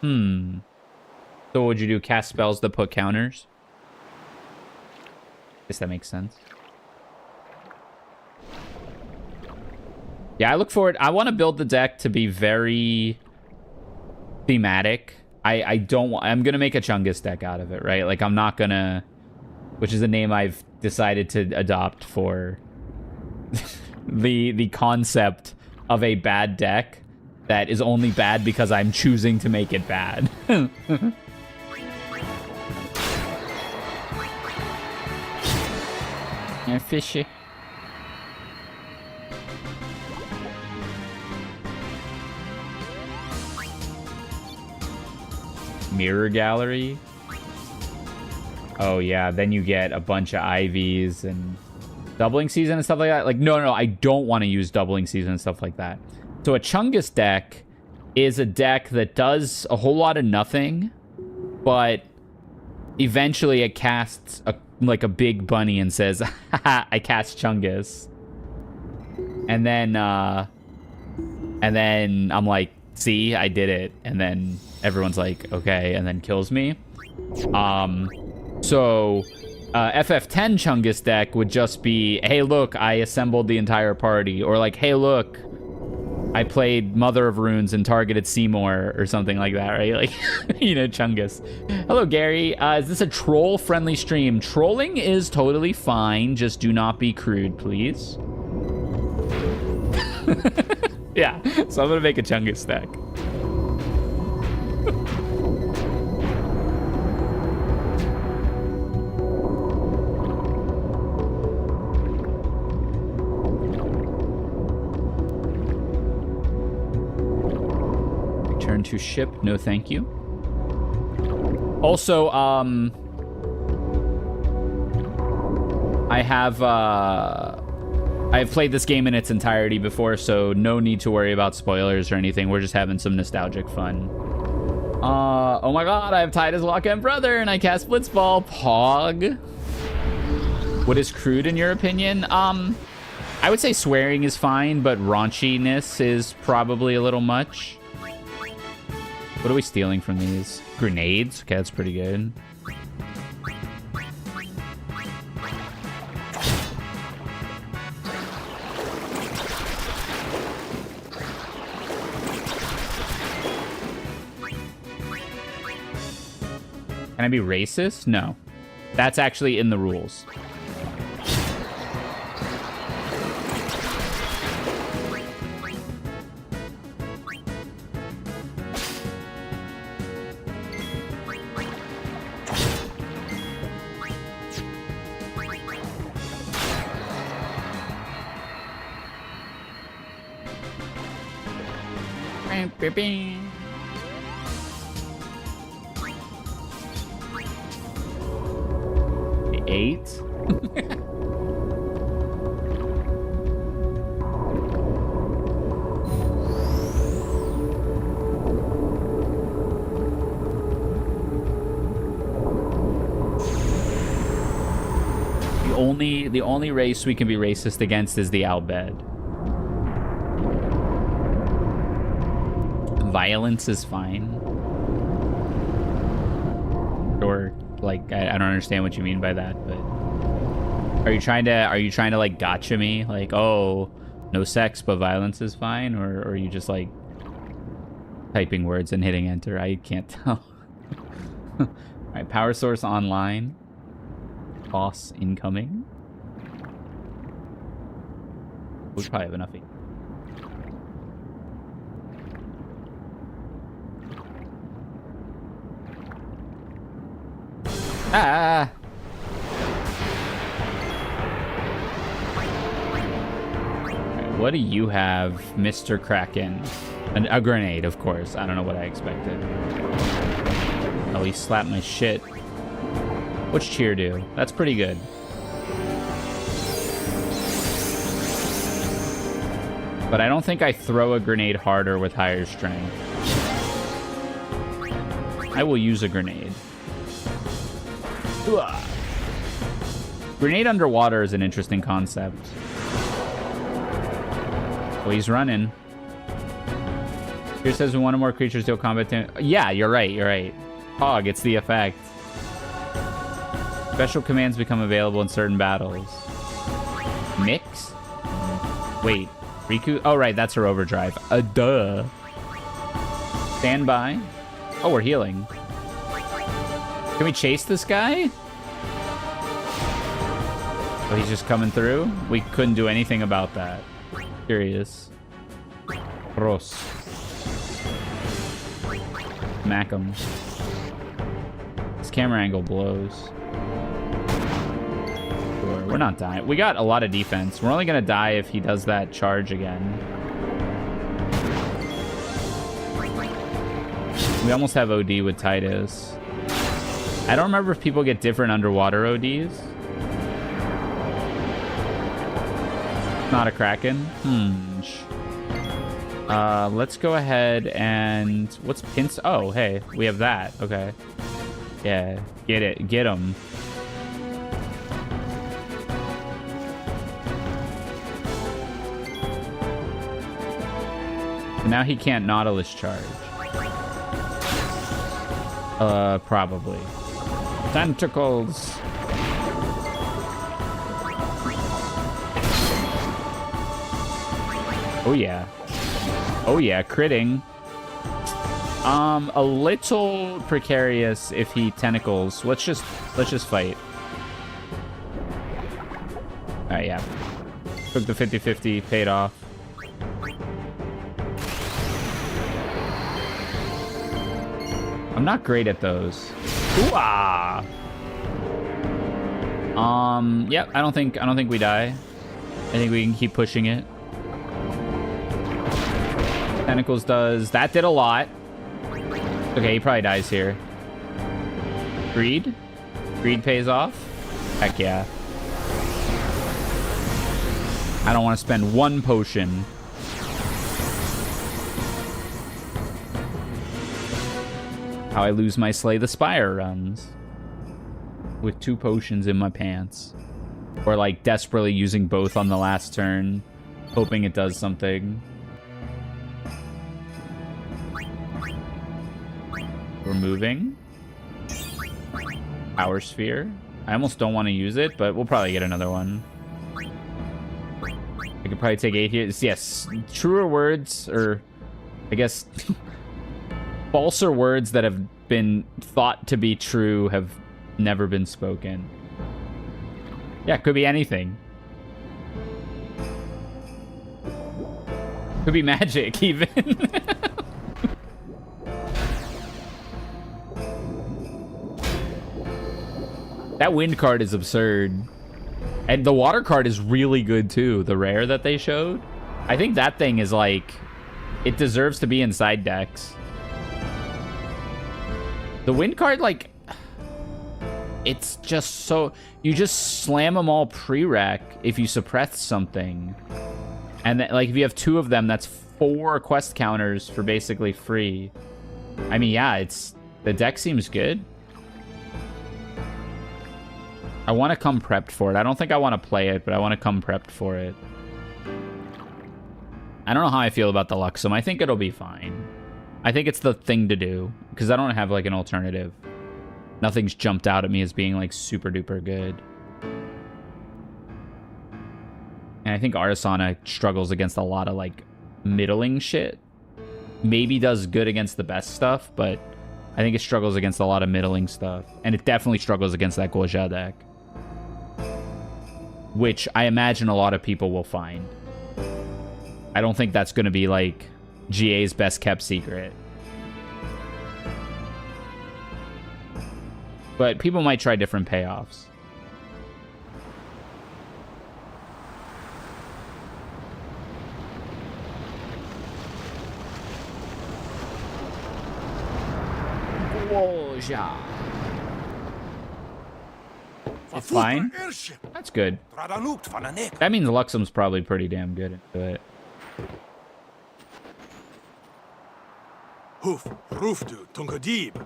So what would you do? Cast spells that put counters? Guess that makes sense. Yeah, I look forward. I want to build the deck to be very thematic. I don't want... I'm going to make a Chungus deck out of it, right? Like, I'm not going to... Which is a name I've decided to adopt for the concept of a bad deck that is only bad because I'm choosing to make it bad. Yeah, fishy. Mirror gallery. Oh yeah, then you get a bunch of IVs and doubling season and stuff like that. Like, no, I don't want to use doubling season and stuff like that. So a Chungus deck is a deck that does a whole lot of nothing, but eventually it casts like a big bunny and says, haha, I cast Chungus. And then I'm like, see, I did it. And then everyone's like, okay, and then kills me. So FF10 Chungus deck would just be, hey, look, I assembled the entire party. Or like, hey, look, I played Mother of Runes and targeted Seymour or something like that, right? Like, you know, Chungus. Hello, Gary. Is this a troll-friendly stream? Trolling is totally fine. Just do not be crude, please. Yeah, so I'm going to make a Chungus deck. Return to ship. No, thank you. Also, I've played this game in its entirety before, so no need to worry about spoilers or anything. We're just having some nostalgic fun. Oh my god, I have Titus Lockend Brother and I cast Blitzball. Pog. What is crude in your opinion? I would say swearing is fine, but raunchiness is probably a little much. What are we stealing from these? Grenades? Okay, that's pretty good. Can I be racist? No. That's actually in the rules. Eight? The only race we can be racist against is the Albed. Violence is fine. Or like I don't understand what you mean by that, but are you trying to like gotcha me? Like, oh, no sex but violence is fine, or are you just like typing words and hitting enter? I can't tell. All right, power source online. Boss incoming. We probably have enough. Ah! Right, what do you have, Mr. Kraken? A grenade, of course. I don't know what I expected. Oh, he slapped my shit. What's cheer do? That's pretty good. But I don't think I throw a grenade harder with higher strength. I will use a grenade. Grenade underwater is an interesting concept. Oh, he's running. Here says when one or more creatures deal combat damage. Yeah, you're right. Hog, it's the effect. Special commands become available in certain battles. Mix? Wait, Riku? Oh, right, that's her overdrive. Duh. Stand by. Oh, we're healing. Can we chase this guy? Oh, he's just coming through? We couldn't do anything about that. Curious. Gross. Smack him. This camera angle blows. Sure, we're not dying. We got a lot of defense. We're only gonna die if he does that charge again. We almost have OD with Titus. I don't remember if people get different underwater ODs. Not a Kraken. Let's go ahead and... What's Pince? Oh, hey. We have that. Okay. Yeah. Get it. Get him. And now he can't Nautilus charge. Probably. Tentacles. Oh yeah. Oh yeah, critting. A little precarious if he tentacles. Let's just fight. Alright, yeah. Took the 50-50, paid off. I'm not great at those. Ooh-ah! Yep, I don't think we die. I think we can keep pushing it. Tentacles does... That did a lot. Okay, he probably dies here. Greed? Greed pays off? Heck yeah. I don't want to spend one potion. How I lose my Slay the Spire runs. With 2 potions in my pants. Or like desperately using both on the last turn. Hoping it does something. We're moving. Power Sphere. I almost don't want to use it, but we'll probably get another one. I could probably take 8 here. Yes, truer words, or I guess falser words that have been thought to be true have never been spoken. Yeah, it could be anything. Could be magic, even. That wind card is absurd. And the water card is really good, too. The rare that they showed. I think that thing is, like... It deserves to be inside decks. The wind card, like... It's just so... You just slam them all pre-rec if you suppress something. And, then, like, if you have 2 of them, that's 4 quest counters for basically free. I mean, yeah, it's... The deck seems good. I want to come prepped for it. I don't think I want to play it, but I want to come prepped for it. I don't know how I feel about the Luxem. I think it'll be fine. I think it's the thing to do, because I don't have, like, an alternative. Nothing's jumped out at me as being, like, super duper good. And I think Artisana struggles against a lot of, like, middling shit. Maybe does good against the best stuff, but I think it struggles against a lot of middling stuff. And it definitely struggles against that Goja deck. Which I imagine a lot of people will find. I don't think that's going to be, like, GA's best kept secret. But people might try different payoffs. Goja. It's fine. That's good. That means Luxem's probably pretty damn good into it. Hoof, Rufdu, Tungadib.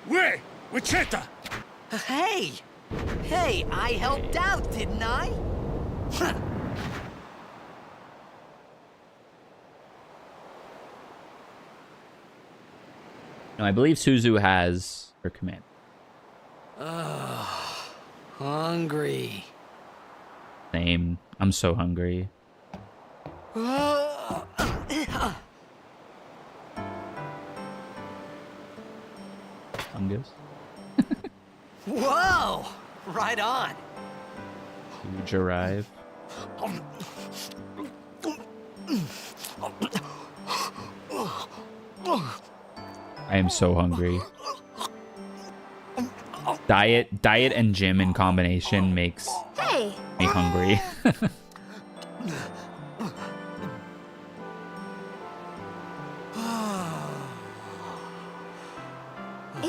Way, Wichita! Hey! Hey, I helped out, didn't I? No, I believe Suzu has her command. Hungry. Same. I'm so hungry. Fungus. Whoa! Right on. Huge arrive. I am so hungry. Diet and gym in combination makes me hungry.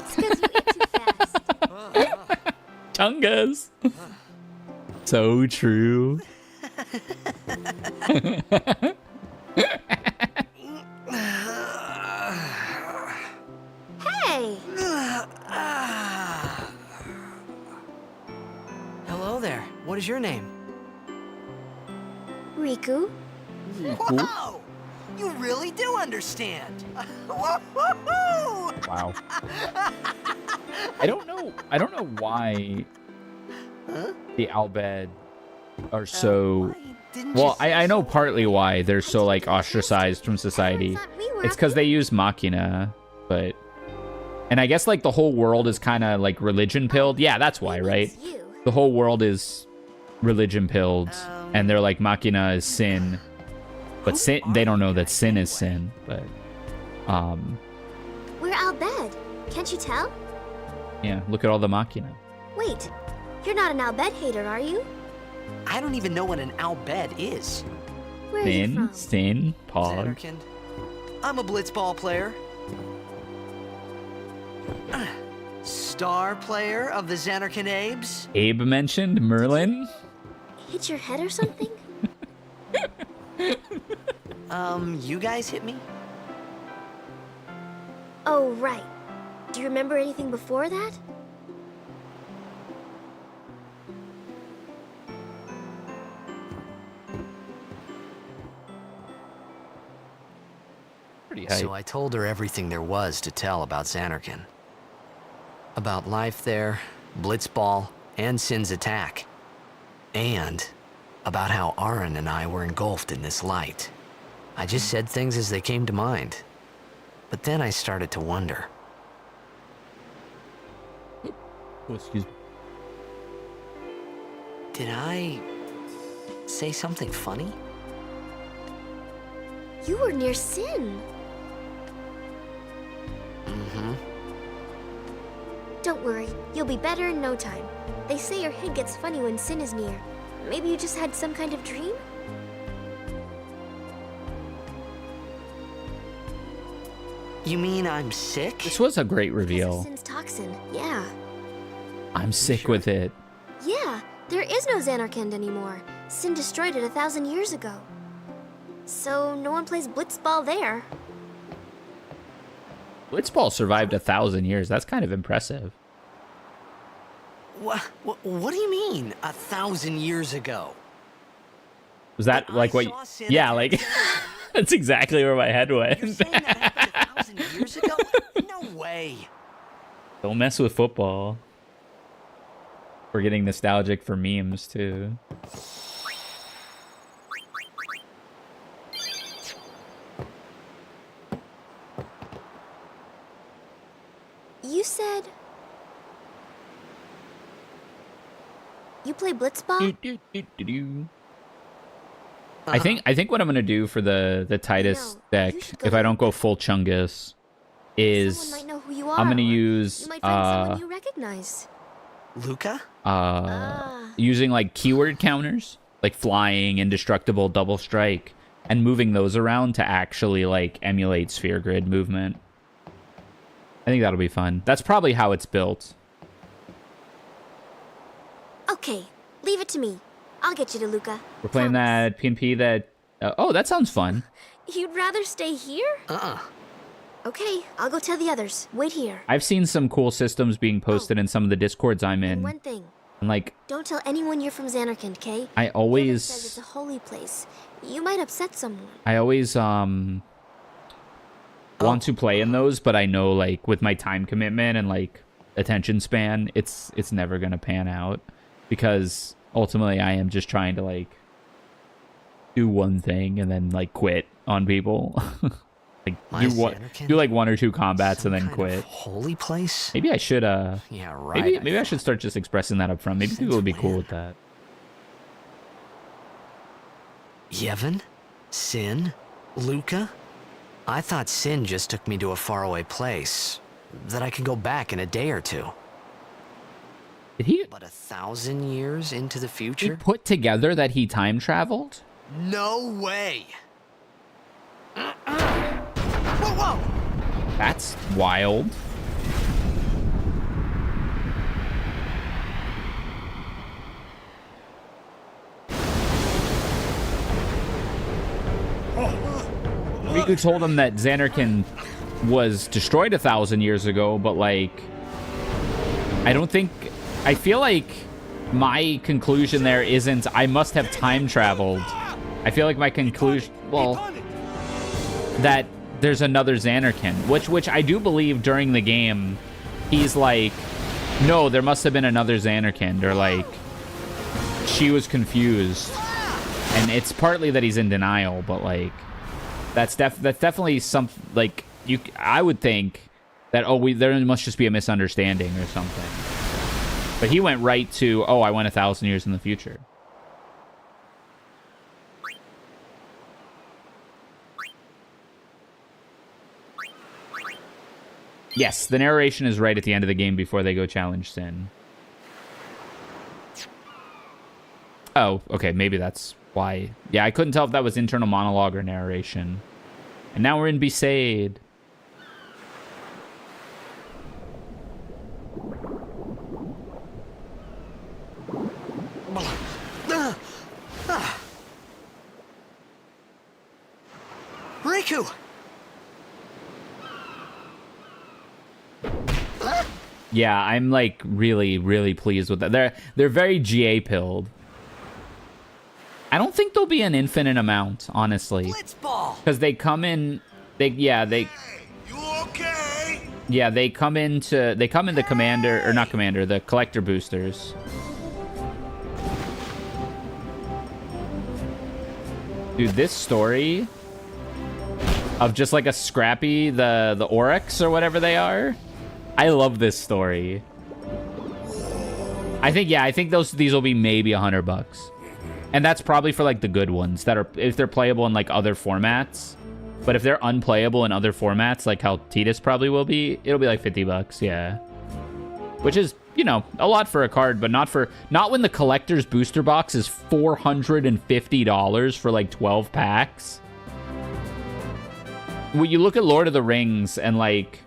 It's because you eat too fast. Chungus. So true. Hey! Hello there. What is your name? Riku? Whoa! You really do understand. Woo-hoo-hoo! Wow. I don't know why the Albed are so. Why didn't Well, you I know say partly why they're so like ostracized from society. Thought we were It's because they use Machina, but. And I guess like the whole world is kind of like religion pilled. Yeah, that's why, Maybe right? it's you. The whole world is religion pilled, and they're like Machina is sin, but sin, they don't know that sin is sin. But We're Albed. Can't you tell? yeah, look at all the Machina. Wait, you're not an Albed hater, are you? I don't even know what an Albed is. Where are you Sin, from? sin, pog. Xanarkand. I'm a blitzball player. Star player of the Xanarkand Abes. Abe mentioned Merlin. Hit your head or something? You guys hit me? Oh, right. Do you remember anything before that? Pretty hype. So I told her everything there was to tell about Xanarkand. About life there, Blitzball, and Sin's attack. And about how Aaron and I were engulfed in this light. I just said things as they came to mind. But then I started to wonder. Oh, excuse me. Did I say something funny? You were near Sin. Mm-hmm. Don't worry, you'll be better in no time. They say your head gets funny when Sin is near. Maybe you just had some kind of dream? You mean I'm sick? This was a great Because of reveal. Sin's toxin, yeah. I'm sick with it. Yeah, there is no Xanarkand anymore. Sin destroyed it 1,000 years ago. So no one plays blitzball there. Blitzball survived 1,000 years. That's kind of impressive. What do you mean, 1,000 years ago? Was that But like I what? saw Sin Yeah, attack like that's exactly where my head You're went. saying that happened 1,000 years ago? No way. Don't mess with football. We're getting nostalgic for memes too. You said... You play blitzball? I think what I'm gonna do for the Titus No, deck, you should go if to I don't go Luca. full Chungus, Someone is might know who you are. I'm gonna or use You might find someone you recognize. Luca? using like keyword counters, like flying, indestructible, double strike, and moving those around to actually like emulate sphere grid movement. I think that'll be fun. That's probably how it's built. Okay, leave it to me. I'll get you to Luca. We're playing Promise. that PnP that... oh, that sounds fun. You'd rather stay here? Okay, I'll go tell the others. Wait here. I've seen some cool systems being posted in some of the Discords I'm And in. one thing. And like, Don't tell anyone you're from Xanarkand, okay? I Says it's always... a holy place. You might upset someone. Want to play in those, but I know like with my time commitment and like attention span, it's never gonna pan out, because ultimately I am just trying to like do one thing and then like quit on people. Like My do Xanarkand? like one or two combats Some and then kind of quit. holy place? Maybe I should Yeah, right. maybe I should start just expressing that up front. Maybe people would be cool with that. Yevon? Sin? Luca? I thought Sin just took me to a faraway place that I could go back in a day or two. Did he But 1,000 years into the future? put together that he time traveled? No way! Whoa, whoa! That's wild. Riku told him that Xanarkin was destroyed 1,000 years ago, but like, I feel like my conclusion there isn't I must have time traveled. I feel like my conclusion, well, that there's another Xanarkin, which I do believe during the game, he's like, no, there must have been another Xanarkin, or like, she was confused. And it's partly that he's in denial, but like, that's definitely some, like, I would think that, oh, there must just be a misunderstanding or something. But he went right to, oh, I went 1,000 years in the future. Yes, the narration is right at the end of the game before they go challenge Sin. Oh, okay, maybe that's why. Yeah, I couldn't tell if that was internal monologue or narration. And now we're in Besaid. Riku! Yeah, I'm like really, really pleased with that. They're very GA pilled. I don't think there'll be an infinite amount, honestly. Blitzball! Because they come in, You okay? yeah, they come into commander, or not commander, the collector boosters. Dude, this story of just like a Scrappy, the Oryx or whatever they are, I love this story. I think these will be maybe $100. And that's probably for like the good ones that are, if they're playable in like other formats. But if they're unplayable in other formats, like how Titus probably will be, it'll be like $50, yeah. Which is, you know, a lot for a card, but not when the collector's booster box is $450 for like 12 packs. When you look at Lord of the Rings and like,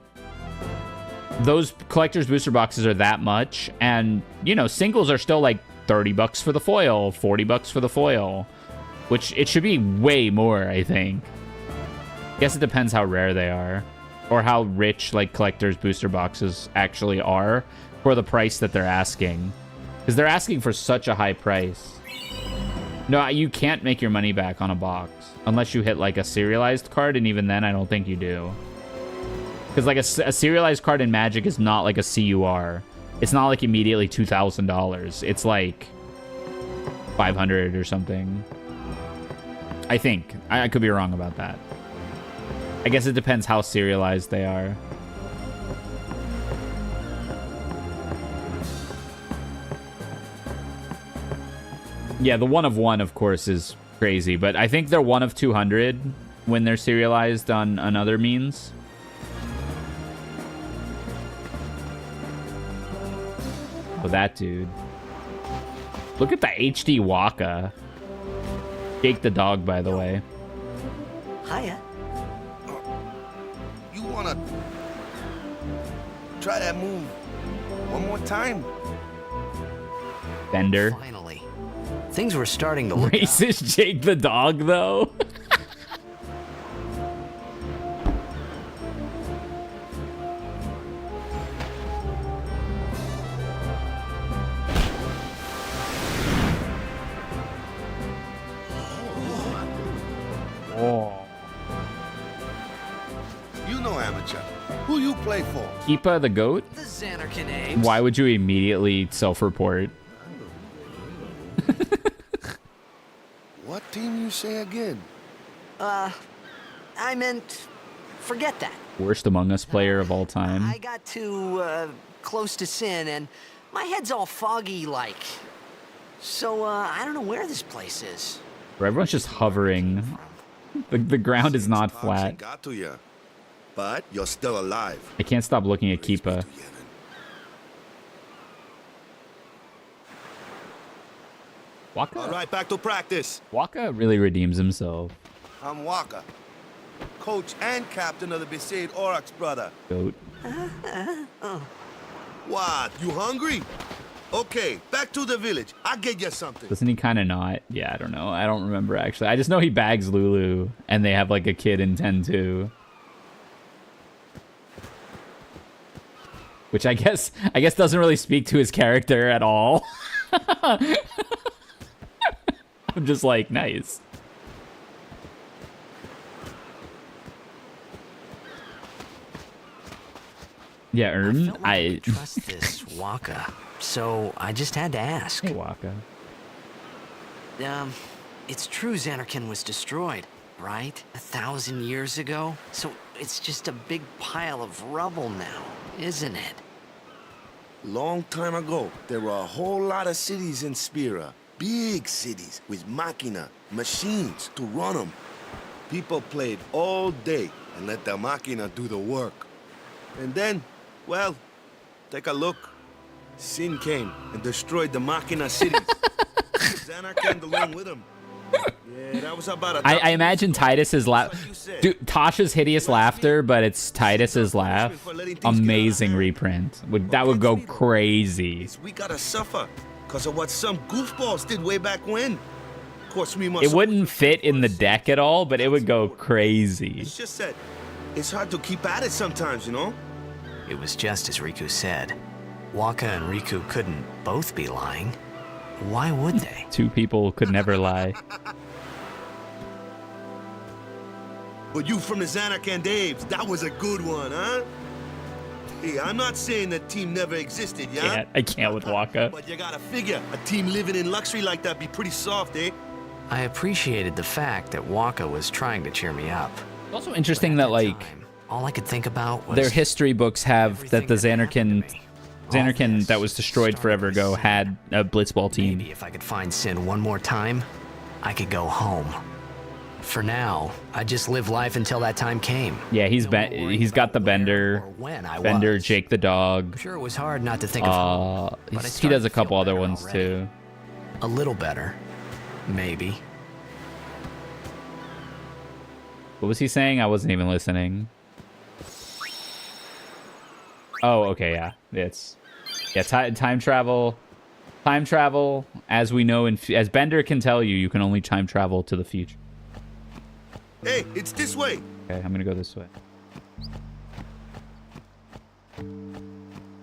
those collector's booster boxes are that much, and, you know, singles are still like $30 for the foil, $40 for the foil, which it should be way more, I think. Guess it depends how rare they are, or how rich like collector's booster boxes actually are for the price that they're asking, because they're asking for such a high price. No, you can't make your money back on a box unless you hit like a serialized card, and even then I don't think you do, because like a serialized card in Magic is not like a CUR. It's not like immediately $2,000. It's like 500 or something. I think. I could be wrong about that. I guess it depends how serialized they are. Yeah, the 1 of 1, of course, is crazy, but I think they're 1 of 200 when they're serialized on other means. Oh, that dude. Look at the HD Waka. Jake the dog, by the way. Hiya. You wanna try that move one more time? Bender. Finally. Things were starting to look up. Racist Jake the dog, though. Oh. You know, amateur. Who you play for? Keepa the goat? The Xanarkin eggs. Why would you immediately self-report? What team you say again? I meant, forget that. Worst Among Us player of all time. I got too, close to Sin, and my head's all foggy like. So, I don't know where this place is. Where everyone's just hovering. The ground is not flat. Got to you, but you're still alive. I can't stop looking at Keepa. Waka? All right, back to practice. Waka really redeems himself. I'm Waka, coach and captain of the Besaid Oryx, brother. Goat. What? You hungry? Okay, back to the village. I'll get you something. Doesn't he kind of not? Yeah, I don't know. I don't remember, actually. I just know he bags Lulu, and they have, like, a kid in 10-2. Which I guess doesn't really speak to his character at all. I'm just like, nice. Yeah, I trust this Waka, so I just had to ask. Hey, Waka. It's true Xanarkin was destroyed, right? 1,000 years ago? So it's just a big pile of rubble now, isn't it? Long time ago, there were a whole lot of cities in Spira. Big cities with machina, machines to run them. People played all day and let the machina do the work. And then, well, take a look. Sin came and destroyed the machina cities. Xanar came along with him. Yeah, that was about a I imagine Titus's laugh. Dude, Tasha's hideous laughter, but it's Titus's laugh. Amazing reprint. That would go crazy. We gotta suffer because of what some goofballs did way back when. Of course, we must. It wouldn't fit in the deck at all, but it would go crazy. It's just that it's hard to keep at it sometimes, you know? It was just as Riku said. Waka and Riku couldn't both be lying. Why would they? Two people could never lie. But you from the Xanarkan Daves, that was a good one, huh? Hey, I'm not saying that team never existed, yeah? I can't with Waka. But you gotta figure, a team living in luxury like that be pretty soft, eh? I appreciated the fact that Waka was trying to cheer me up. It's also interesting that, like, all I could think about was their history books have that the Xanarkan that was destroyed forever ago had a blitzball team. Maybe if I could find Sin one more time, I could go home. For now, I just live life until that time came. Yeah, he's got the Bender, Jake the dog. I'm sure it was hard not to think of home, but he does a couple other ones already. Too. A little better, maybe. What was he saying? I wasn't even listening. Oh, okay, yeah. Time travel. Time travel, as we know, as Bender can tell you, you can only time travel to the future. Hey, it's this way. Okay, I'm gonna go this way.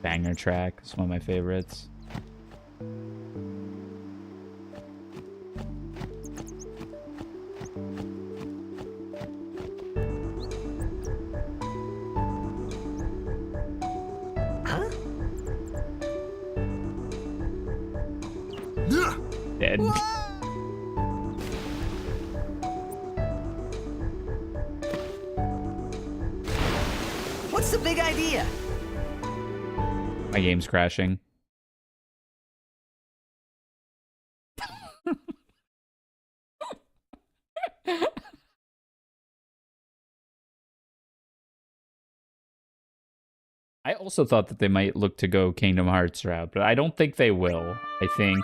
Banger track. It's one of my favorites. Dead. What's the big idea? My game's crashing. I also thought that they might look to go Kingdom Hearts route, but I don't think they will. I think,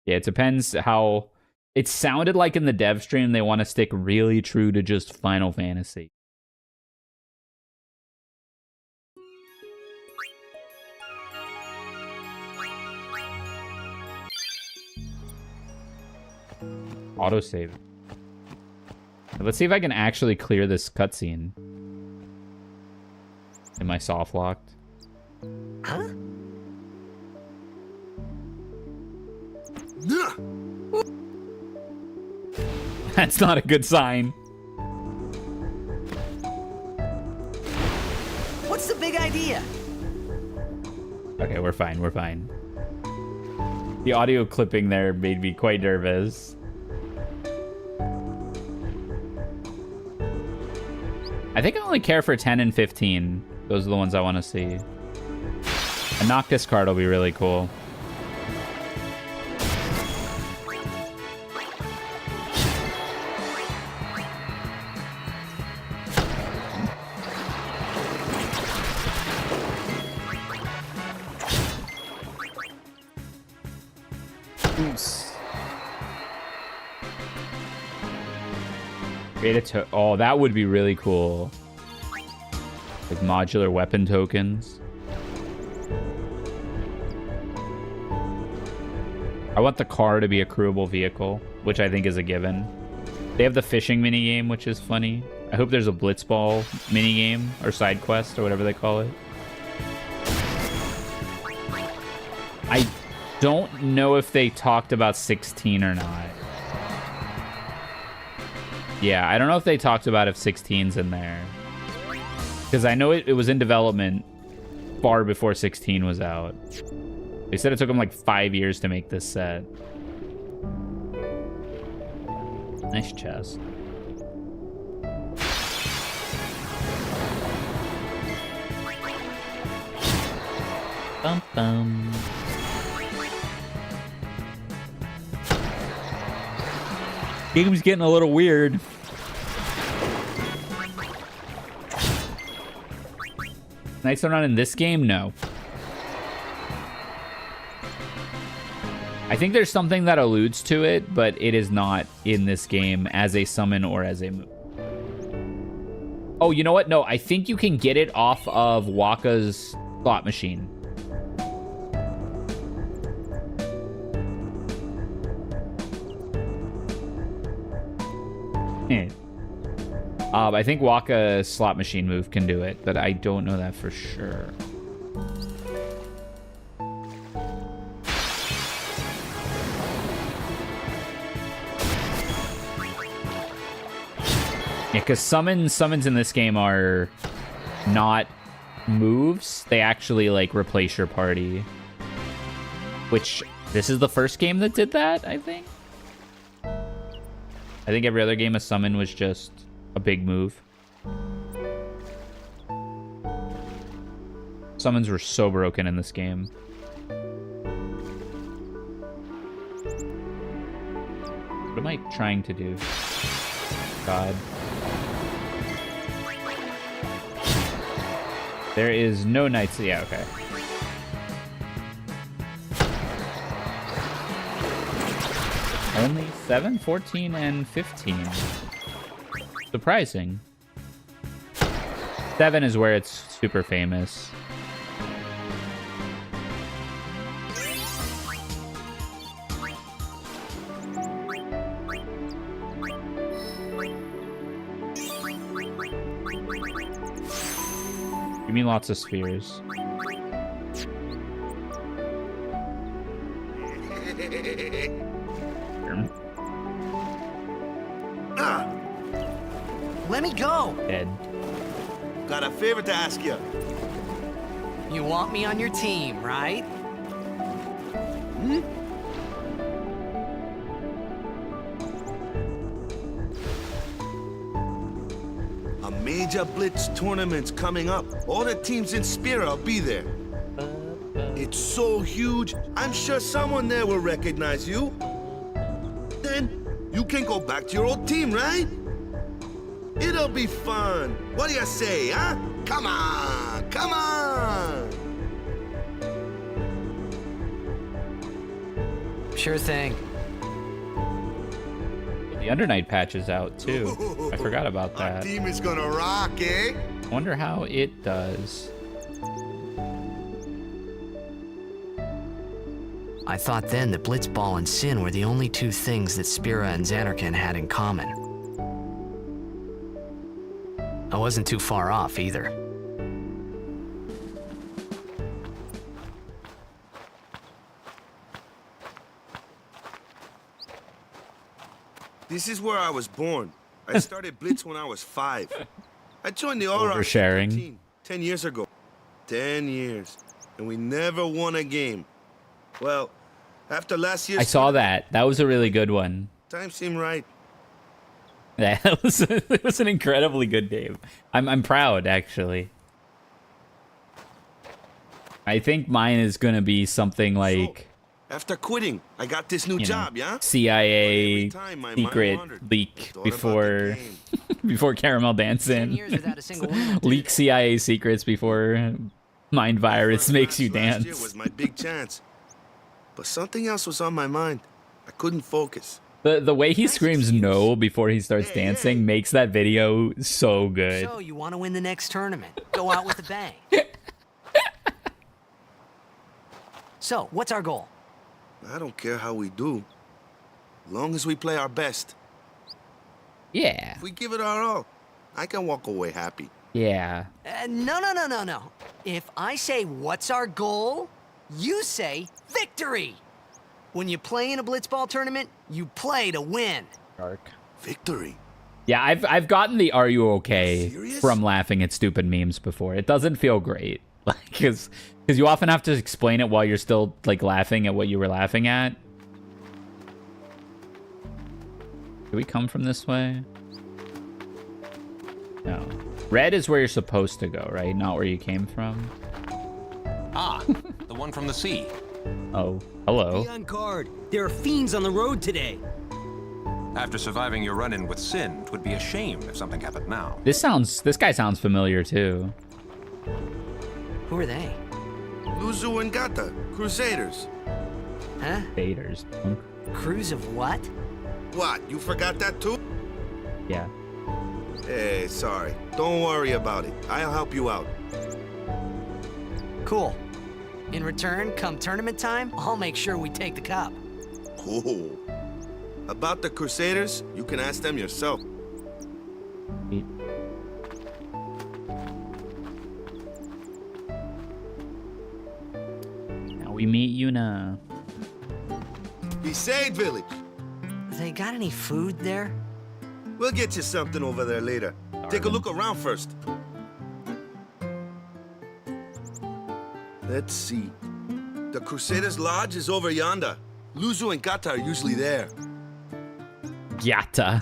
yeah, it depends how... It sounded like in the dev stream they want to stick really true to just Final Fantasy. Autosave. Let's see if I can actually clear this cutscene. Am I soft locked? Huh? That's not a good sign. What's the big idea? Okay, we're fine, we're fine. The audio clipping there made me quite nervous. I think I only care for 10 and 15. Those are the ones I want to see. A Noctis card will be really cool. Oh, that would be really cool. Like modular weapon tokens. I want the car to be a crewable vehicle, which I think is a given. They have the fishing minigame, which is funny. I hope there's a blitzball minigame or side quest or whatever they call it. I don't know if they talked about 16 or not. Yeah, I don't know if they talked about if 16's in there. Because I know it was in development far before 16 was out. They said it took them like 5 years to make this set. Nice chest. Bum bum. Game's getting a little weird. Knights are not in this game? No. I think there's something that alludes to it, but it is not in this game as a summon or as a move. Oh, you know what? No, I think you can get it off of Waka's slot machine. I think Waka's slot machine move can do it, but I don't know that for sure. Yeah, because summons in this game are not moves. They actually, like, replace your party. Which, this is the first game that did that, I think. I think every other game a summon was just a big move. Summons were so broken in this game. What am I trying to do? God. There is no knights. Yeah, okay. Only 7, 14, and 15. Surprising. 7 is where it's super famous. Give me lots of spheres. Let me go. Dead. Got a favor to ask you. You want me on your team, right? Hmm? A major Blitz tournament's coming up. All the teams in Spira will be there. It's so huge, I'm sure someone there will recognize you. Then you can go back to your old team, right? It'll be fun. What do you say, huh? Come on, come on! Sure thing. The Undernight patch is out too. I forgot about Our that. team is gonna rock, eh? Wonder how it does. I thought then that Blitzball and Sin were the only two things that Spira and Xanarkin had in common. I wasn't too far off either. This is where I was born. I started Blitz when I was 5. I joined the All-Round Oversharing. team 10 years ago. 10 years. And we never won a game. Well, after last year's... I saw that. That was a really good one. Time seemed right. Yeah, it was an incredibly good game. I'm proud, actually. I think mine is gonna be something like, After quitting, I got this new you know, job, yeah? CIA Every time my mind secret wandered, leak I thought about before the game. before Caramel 10 Dancing. years without a single win. Leak CIA secrets before Mind Virus First makes you match last year dance. was my big chance. But something else was on my mind. I couldn't focus. The way he screams no before he starts dancing makes that video so good. So, you want to win the next tournament? Go out with a bang. So, what's our goal? I don't care how we do. Long as we play our best. Yeah. If we give it our all, I can walk away happy. Yeah. No. If I say what's our goal, you say victory. When you play in a blitzball tournament, you play to win. Dark. Victory. Yeah, I've gotten the "Are you okay?" Serious? from laughing at stupid memes before. It doesn't feel great, like because you often have to explain it while you're still like laughing at what you were laughing at. Do we come from this way? No. Red is where you're supposed to go, right? Not where you came from. Ah, the one from the sea. Oh, hello. Be on guard. There are fiends on the road today. After surviving your run-in with Sin, it would be a shame if something happened now. This guy sounds familiar too. Who are they? Luzu and Gata, Crusaders. Huh? Faders. Crews of what? What, you forgot that too? Yeah. Hey, sorry. Don't worry about it. I'll help you out. Cool. In return, come tournament time, I'll make sure we take the cup. Cool. About the Crusaders, you can ask them yourself. Now we meet Yuna. Besaid Village. They got any food there? We'll get you something over there later. Take a look around first. Let's see. The Crusaders' Lodge is over yonder. Luzu and Gata are usually there. Yatta.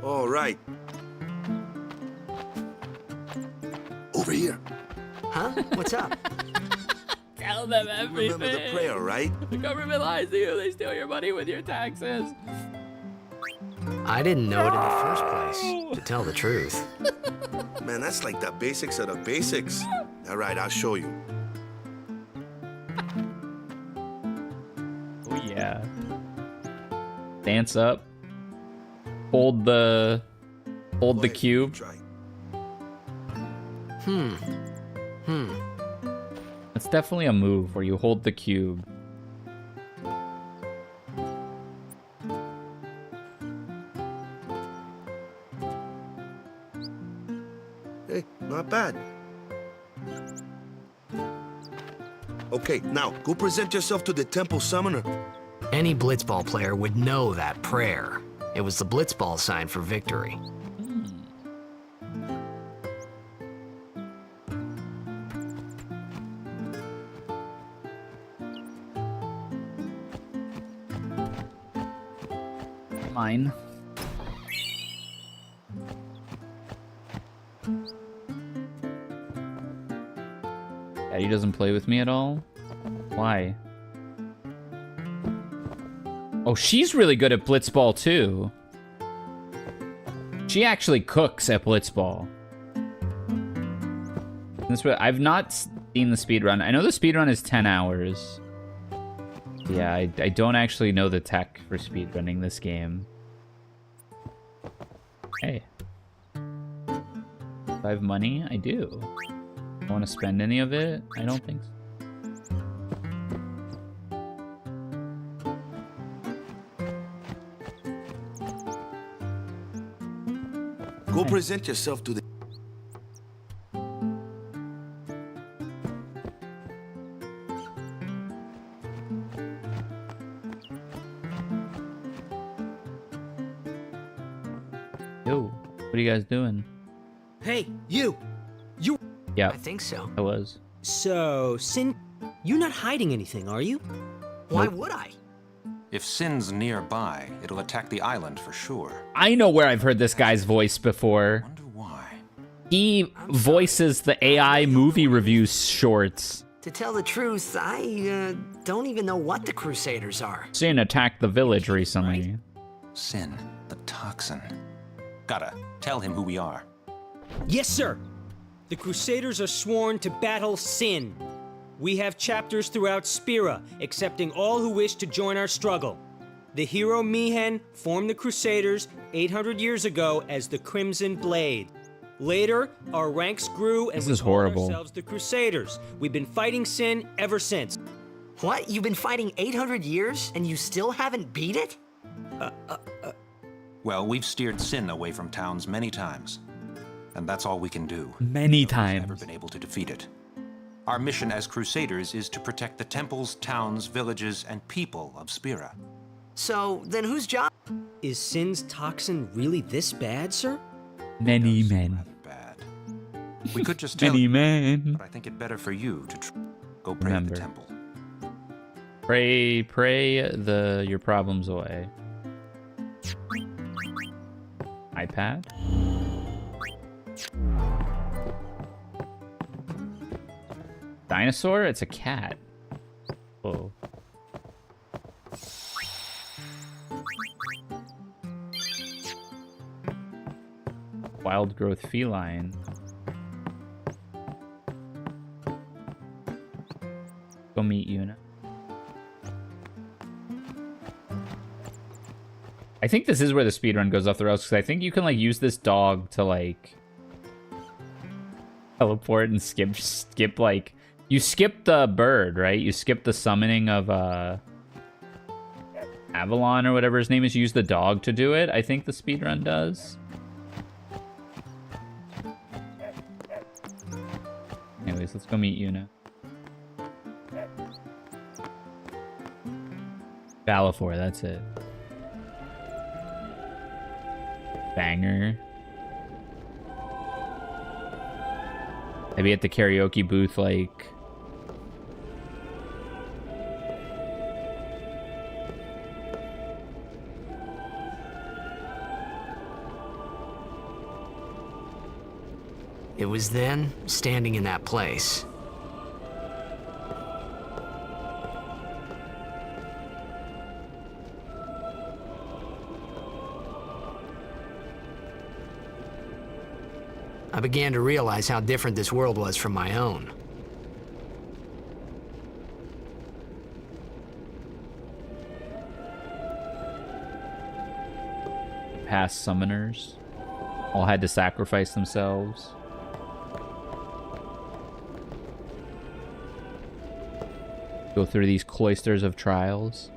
All right. Over here. Huh? What's up? Tell them everything. Remember the prayer, right? The government lies to you. They steal your money with your taxes. I didn't know it in the first place, to tell the truth. Man, that's like the basics of the basics. All right, I'll show you. Oh yeah. Dance up. Hold the cube. Try. That's definitely a move where you hold the cube. Hey, not bad. Okay, now go present yourself to the temple summoner. Any blitzball player would know that prayer. It was the blitzball sign for victory. Mine. Daddy doesn't play with me at all? Why? Oh, she's really good at blitzball too. She actually cooks at blitzball. I've not seen the speedrun. I know the speedrun is 10 hours. Yeah, I don't actually know the tech for speedrunning this game. Hey. Do I have money? I do. I want to spend any of it? I don't think so. Go present yourself to the... Yo, what are you guys doing? Hey, you! Yeah, I think so. I was. So, Sin, you're not hiding anything, are you? Why would I? If Sin's nearby, it'll attack the island for sure. I know where I've heard this guy's voice before. Wonder why. He voices the AI movie review shorts. To tell the truth, I don't even know what the Crusaders are. Sin attacked the village recently. Sin, the toxin. Gotta tell him who we are. Yes, sir. The Crusaders are sworn to battle Sin. We have chapters throughout Spira, accepting all who wish to join our struggle. The hero Mihen formed the Crusaders 800 years ago as the Crimson Blade. Later, our ranks grew and This we is called horrible. ourselves the Crusaders. We've been fighting sin ever since. What? You've been fighting 800 years and you still haven't beat it? Well, we've steered sin away from towns many times. And that's all we can do. Many We've never times. been able to defeat it. Our mission as Crusaders is to protect the temples, towns, villages, and people of Spira. So, then whose job? Is sin's toxin really this bad, sir? Many Does men. rather bad. We could just tell Many you, men. but I think it better for you to go pray at Remember. the temple. Pray your problems away. iPad. Dinosaur? It's a cat. Oh. Wild growth feline. Go meet Yuna. I think this is where the speedrun goes off the rails, because I think you can like use this dog to like teleport and skip like you skip the bird, right? You skip the summoning of Avalon or whatever his name is. You use the dog to do it. I think the speedrun does. Anyways, let's go meet Yuna. Balafor, that's it. Banger. Maybe at the karaoke booth, like... It was then, standing in that place. I began to realize how different this world was from my own. Past summoners all had to sacrifice themselves. Go through these cloisters of trials.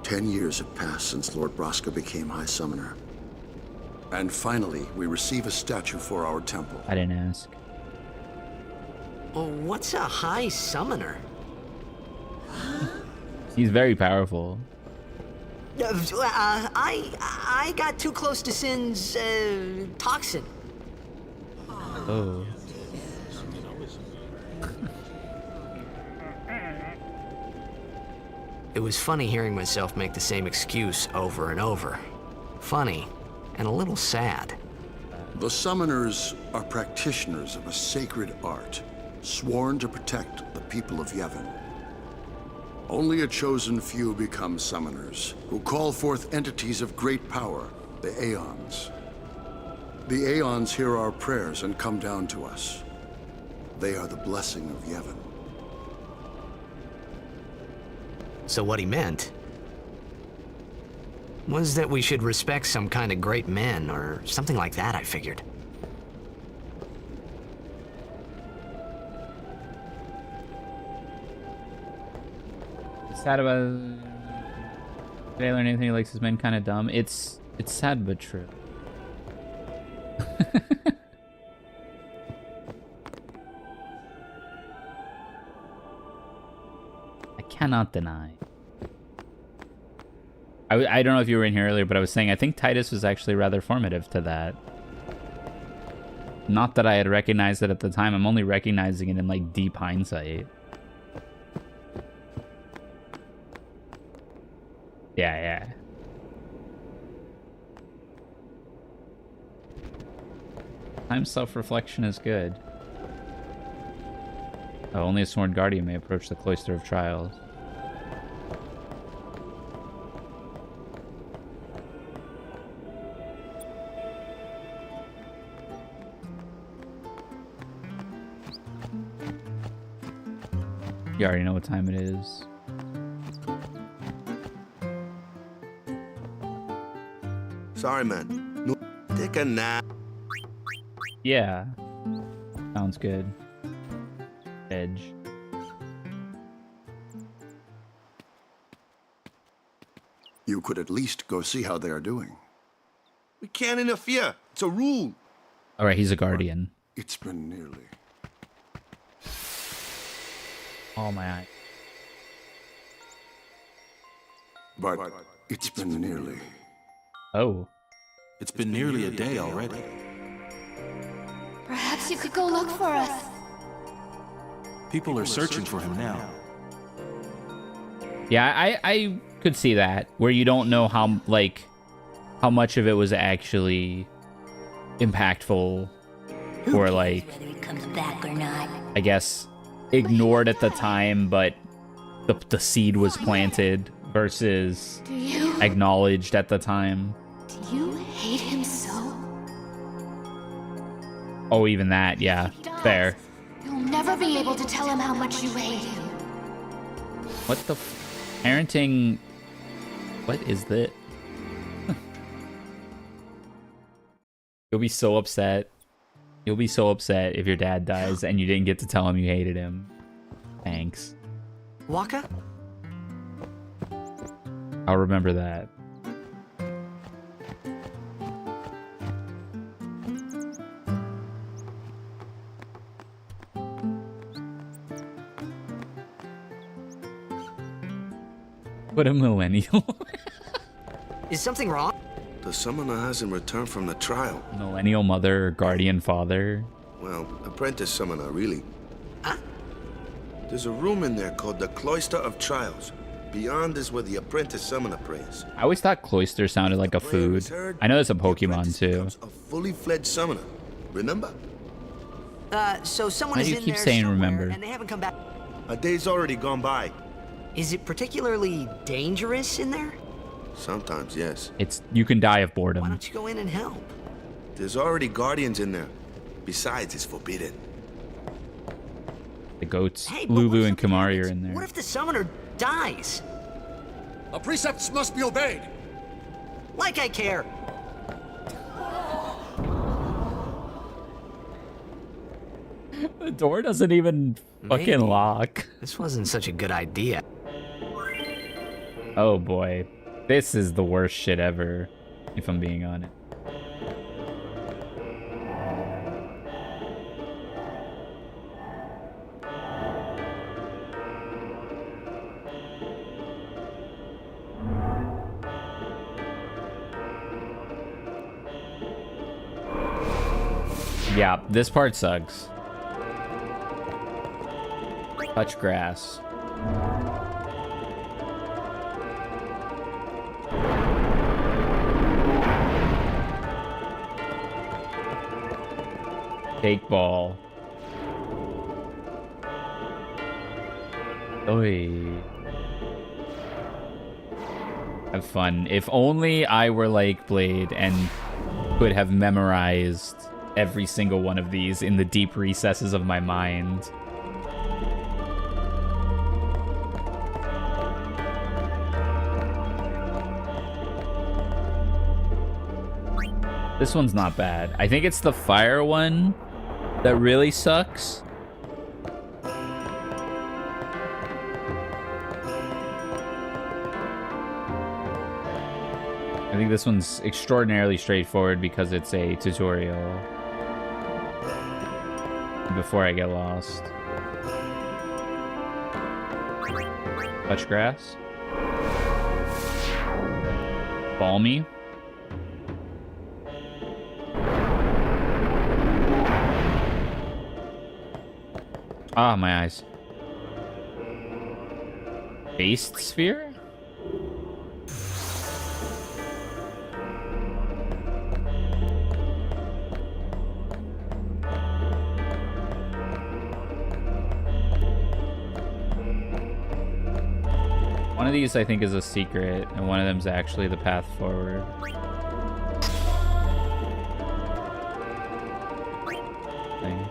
10 years have passed since Lord Braska became High Summoner. And finally, we receive a statue for our temple. I didn't ask. Oh, what's a high summoner? He's very powerful. I got too close to Sin's toxin. Oh. It was funny hearing myself make the same excuse over and over. Funny, and a little sad. The Summoners are practitioners of a sacred art, sworn to protect the people of Yevon. Only a chosen few become Summoners, who call forth entities of great power, the Aeons. The Aeons hear our prayers and come down to us. They are the blessing of Yevon. So what he meant was that we should respect some kind of great men, or something like that, I figured. Sad about... Did I learn anything he likes his men kind of dumb? It's sad but true. I cannot deny. I don't know if you were in here earlier, but I was saying I think Titus was actually rather formative to that. Not that I had recognized it at the time. I'm only recognizing it in like deep hindsight. Yeah. Time self-reflection is good. Oh, only a sworn guardian may approach the cloister of trials. You already know what time it is. Sorry, man. No, take a nap. Yeah. Sounds good. Edge. You could at least go see how they are doing. We can't interfere. It's a rule. All right, he's a guardian. It's been nearly. Oh my eye. But it's been nearly. Oh. It's been nearly a day already. Perhaps you could go look for us. People are searching for him now. Yeah, I could see that, where you don't know how much of it was actually impactful, or like, Whether he comes back or not. I guess, ignored at the time, but the seed was planted versus Do you? acknowledged at the time. Do you hate him so? Oh, even that, yeah, If he dies, fair. You'll never be able to tell him how much you hate him. What the parenting? What is that? You'll be so upset. You'll be so upset if your dad dies and you didn't get to tell him you hated him. Thanks. Waka? I'll remember that. What a millennial. Is something wrong? The summoner hasn't returned from the trial. Millennial mother or guardian father. Well, apprentice summoner, really. Huh? There's a room in there called the Cloister of Trials. Beyond is where the apprentice summoner prays. I always thought cloister sounded like a food. I know it's a Pokemon too. A fully fledged summoner. Remember? So someone Why is do you in keep there saying somewhere, remember? and they haven't come back. A day's already gone by. Is it particularly dangerous in there? Sometimes, yes. You can die of Why boredom. don't you go in and help? There's already guardians in there. Besides, it's forbidden. The goats, Hey, but what Lulu if and something Kamari are happens? in there. What if the summoner dies? Our precepts must be obeyed. Like I care. The door doesn't even fucking Maybe. lock. This wasn't such a good idea. Oh boy. This is the worst shit ever, if I'm being honest. Yeah, this part sucks. Touch grass. Take ball. Oi. Have fun. If only I were like Blade and could have memorized every single one of these in the deep recesses of my mind. This one's not bad. I think it's the fire one that really sucks. I think this one's extraordinarily straightforward because it's a tutorial. Before I get lost. Touch grass. Balmy. Ah, my eyes. Based sphere? One of these I think is a secret, and one of them's actually the path forward. Thing.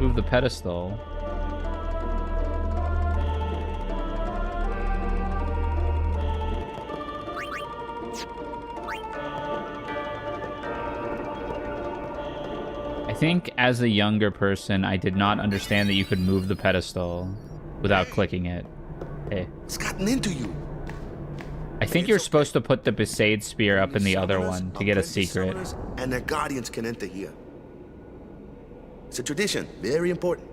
Move the pedestal. I think as a younger person, I did not understand that you could move the pedestal without clicking it. Hey. It's gotten into you. I think you're supposed to put the Besaid Spear up in the other one to get a secret. And their guardians can enter here. It's a tradition, very important.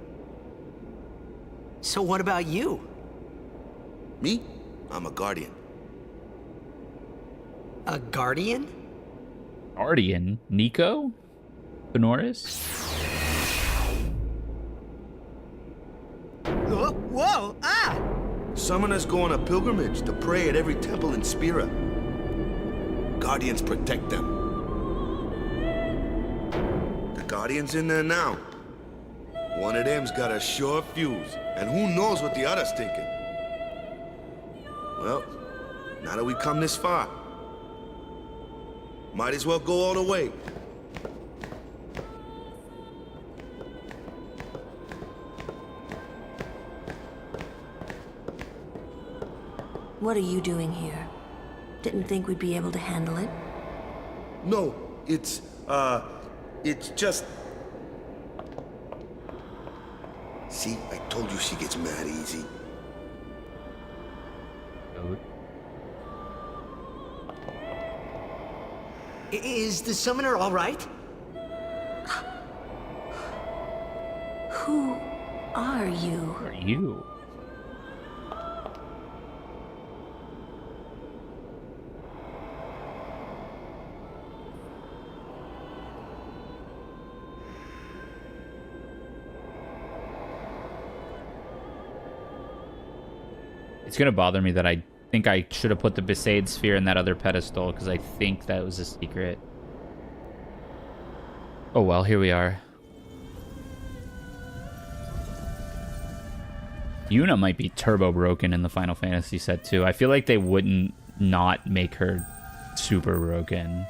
So what about you? Me? I'm a guardian. A guardian? Guardian? Nico? Benoris? Whoa! Ah! Summoners go on a pilgrimage to pray at every temple in Spira. Guardians protect them. The Guardian's in there now. One of them's got a sure fuse, and who knows what the other's thinking. Well, now that we come this far, might as well go all the way. What are you doing here? Didn't think we'd be able to handle it? No, it's just... See, I told you she gets mad easy. Is the summoner all right? Who are you? Who are you? It's gonna bother me that I think I should have put the Besaid Sphere in that other pedestal, because I think that was a secret. Oh well, here we are. Yuna might be turbo broken in the Final Fantasy set too. I feel like they wouldn't not make her super broken.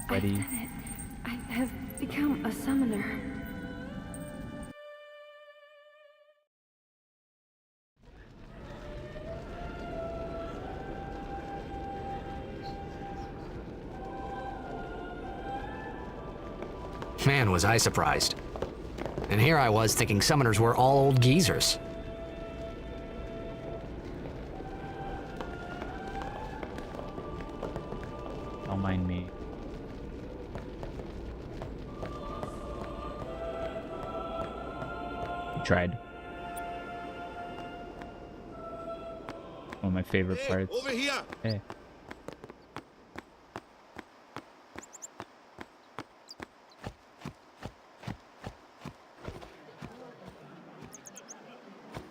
Ready? I have become a summoner. Man, was I surprised. And here I was thinking summoners were all old geezers. Don't mind me. Tried. One of my favorite parts. Over here. Hey.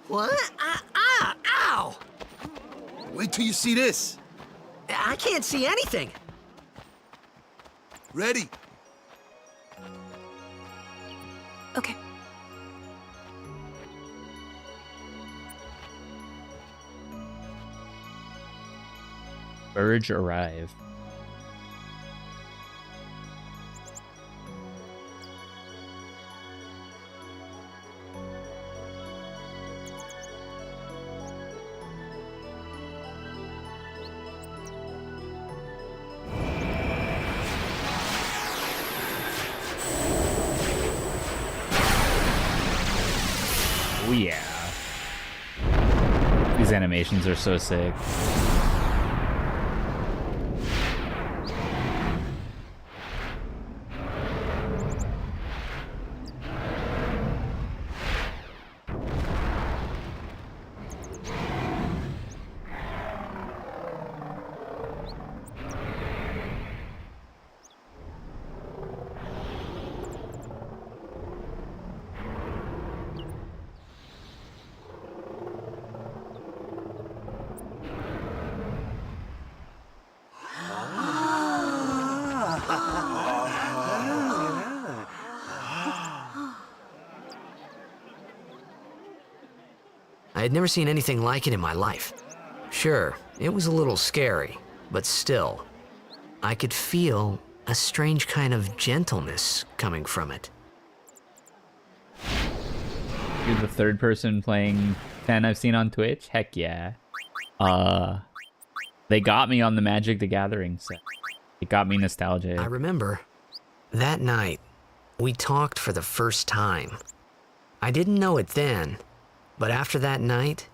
What? Ow! Wait till you see this. I can't see anything. Ready? Okay. Urge arrive. Oh yeah. These animations are so sick. I had never seen anything like it in my life. Sure, it was a little scary, but still, I could feel a strange kind of gentleness coming from it. You're the third person playing 10 I've seen on Twitch? Heck yeah. They got me on the Magic the Gathering set. It got me nostalgic. I remember that night, we talked for the first time. I didn't know it then, but after that night,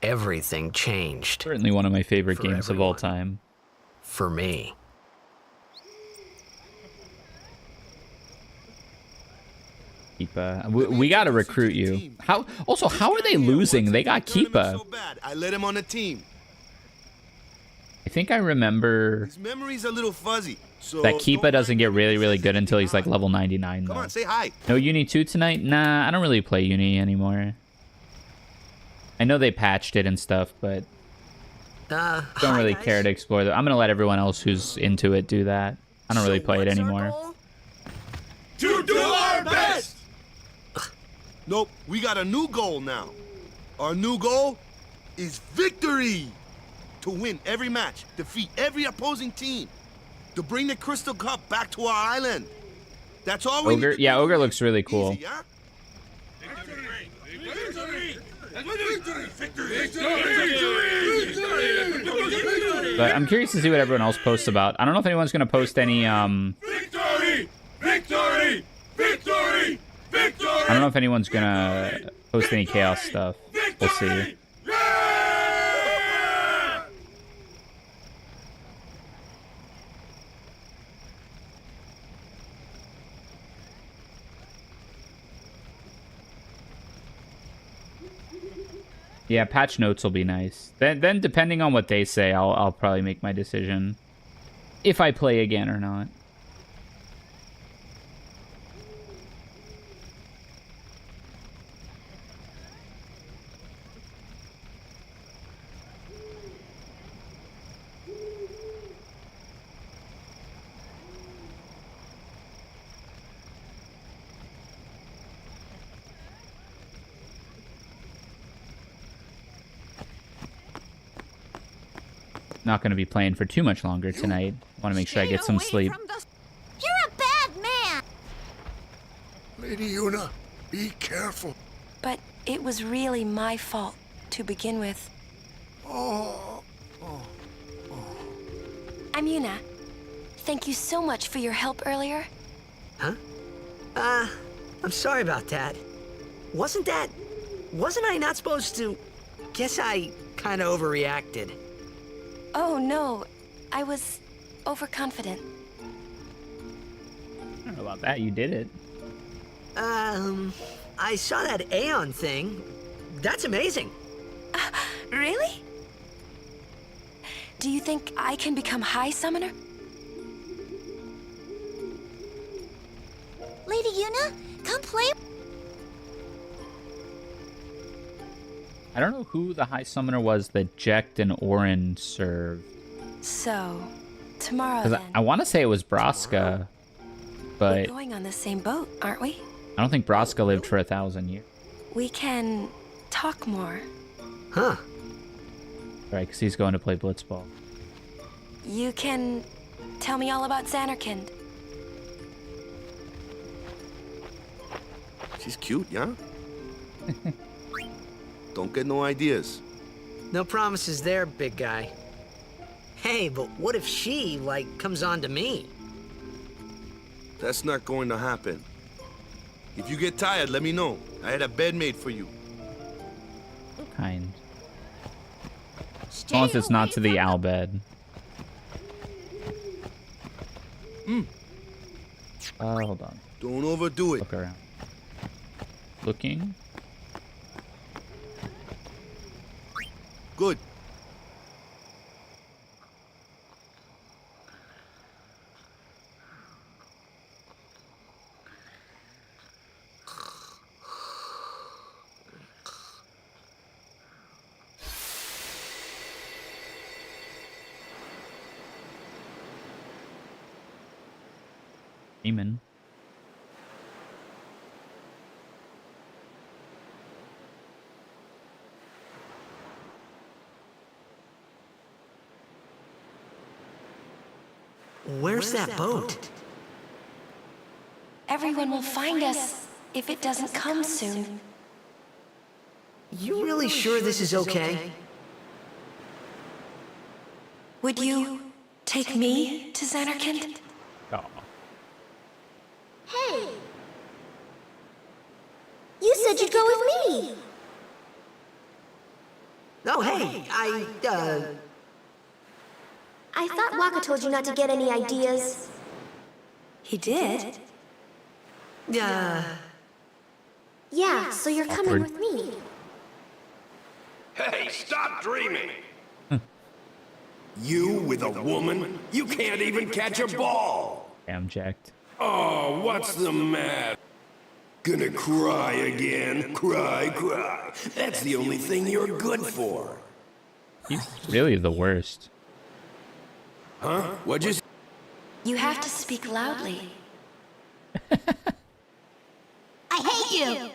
everything changed. Certainly one of my favorite games of all time. For me. Keepa. We gotta recruit you. How are they losing? They got Keepa. I let him on the team. I think I remember His memory's a little fuzzy. So that Keepa doesn't get really, really good until he's like level 99 though. Come on, say hi. No Uni 2 tonight? Nah, I don't really play Uni anymore. I know they patched it and stuff, but don't really care to explore that. I'm gonna let everyone else who's into it do that. I don't really play it anymore. To do our best! Nope, we got a new goal now. Our new goal is victory! To win every match, defeat every opposing team, to bring the Crystal Cup back to our island. That's all we Ogre? need to Yeah, do. Ogre looks really cool. Easy, huh? But I'm curious to see what everyone else posts about. I don't know if anyone's gonna post any Victory! Victory! Victory! Victory! I don't know if anyone's gonna post any chaos stuff. We'll see. Yeah, patch notes will be nice. Then depending on what they say, I'll probably make my decision if I play again or not. Not going to be playing for too much longer tonight. Want to make sure I get some sleep. You're a bad man! Lady Una, be careful. But it was really my fault to begin with. I'm Una. Thank you so much for your help earlier. Huh? I'm sorry about that. Wasn't I not supposed to? Guess I kind of overreacted. Oh no, I was overconfident. I don't know about that. You did it. I saw that Aeon thing. That's amazing. Really? Do you think I can become High Summoner? Lady Yuna, come play. I don't know who the High Summoner was that Jekt and Orin served. So, tomorrow 'Cause then. I want to say it was Braska, but We're going on the same boat, aren't we? I don't think Braska lived for 1,000 years. We can talk more. Huh. Right, because he's going to play Blitzball. You can tell me all about Xanarkand. She's cute, yeah? Don't get no ideas. No promises there, big guy. Hey, but what if she, comes on to me? That's not going to happen. If you get tired, let me know. I had a bed made for you. Kind. As long as it's not to the owl bed. Hold on. Don't overdo it. Look around. Looking. Good. Demon. Where's that boat? Everyone will find us if it doesn't come soon. You really sure this is okay? Would you take me to Xanarkand? Oh. Hey! You said you'd go with me! Oh, hey, I thought Waka told you not to get any ideas. He did? Yeah, so you're coming Awkward. with me. Hey, stop dreaming! You with a woman? You can't even catch a ball! Damn jacked. Oh, what's the matter? Gonna cry again? Cry, cry. That's the only thing you're good for. He's really the worst. Huh? What'd you say? You have to speak loudly. I hate you!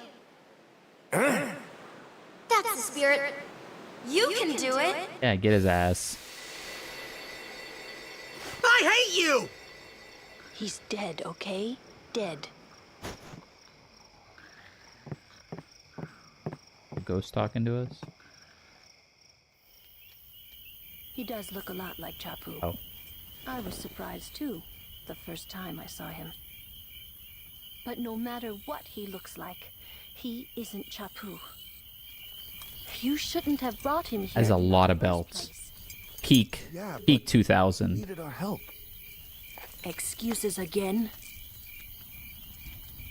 Huh? That's the spirit. You can do it! Yeah, get his ass. I hate you! He's dead, okay? Dead. A ghost talking to us? He does look a lot like Chapu. Oh. I was surprised too, the first time I saw him. But no matter what he looks like, he isn't Chapu. You shouldn't have brought him here. Has a in lot the of first belts. place. Peak. Yeah, Peak but 2000. needed our help. Excuses again?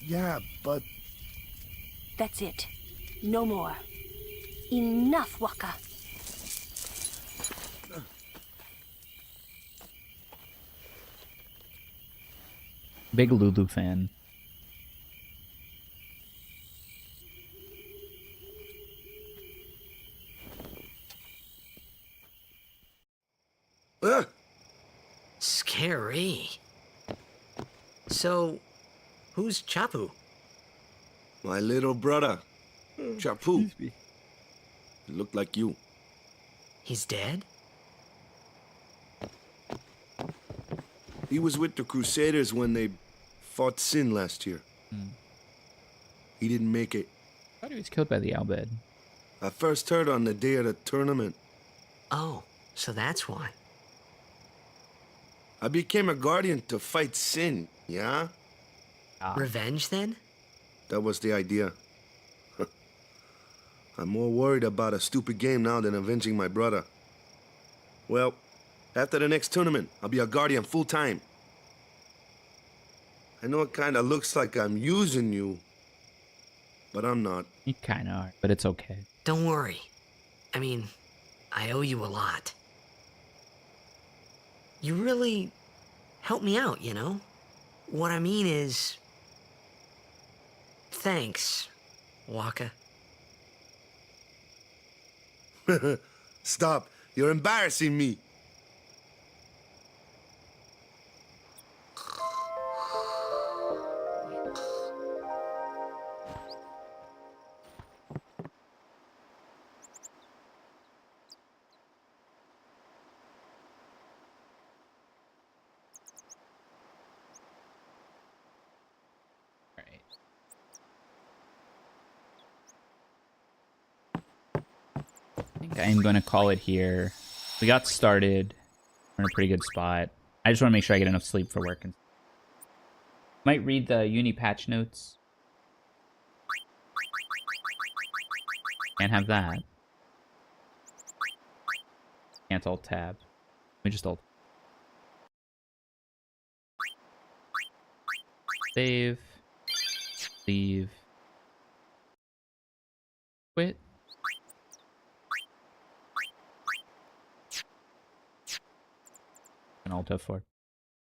Yeah, but That's it. No more. Enough, Waka. Big Lulu fan. Scary. So, who's Chapu? my little brother, Chapu. He looked like you. He's dead? He was with the Crusaders when they fought Sin last year. He didn't make it. I thought he was killed by the Albed. I first heard on the day of the tournament. Oh, so that's why. I became a guardian to fight Sin, yeah? Revenge, then? That was the idea. I'm more worried about a stupid game now than avenging my brother. Well, after the next tournament, I'll be a guardian full-time. I know it kind of looks like I'm using you, but I'm not. You kind of are, but it's okay. Don't worry. I mean, I owe you a lot. You really helped me out, you know? What I mean is... Thanks, Waka. Stop. You're embarrassing me. I'm going to call it here. We got started. We're in a pretty good spot. I just want to make sure I get enough sleep for work. Might read the uni patch notes. Can't have that. Can't alt tab. Let me just alt. Save. Leave. Quit. And Alt F4.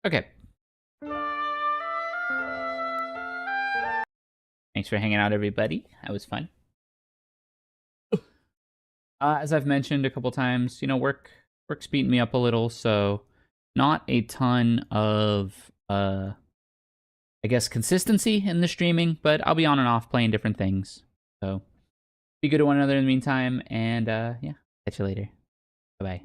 Okay. Thanks for hanging out, everybody. That was fun. As I've mentioned a couple times, you know, work's beating me up a little, so not a ton of, I guess, consistency in the streaming, but I'll be on and off playing different things. So be good to one another in the meantime, and yeah, catch you later. Bye-bye.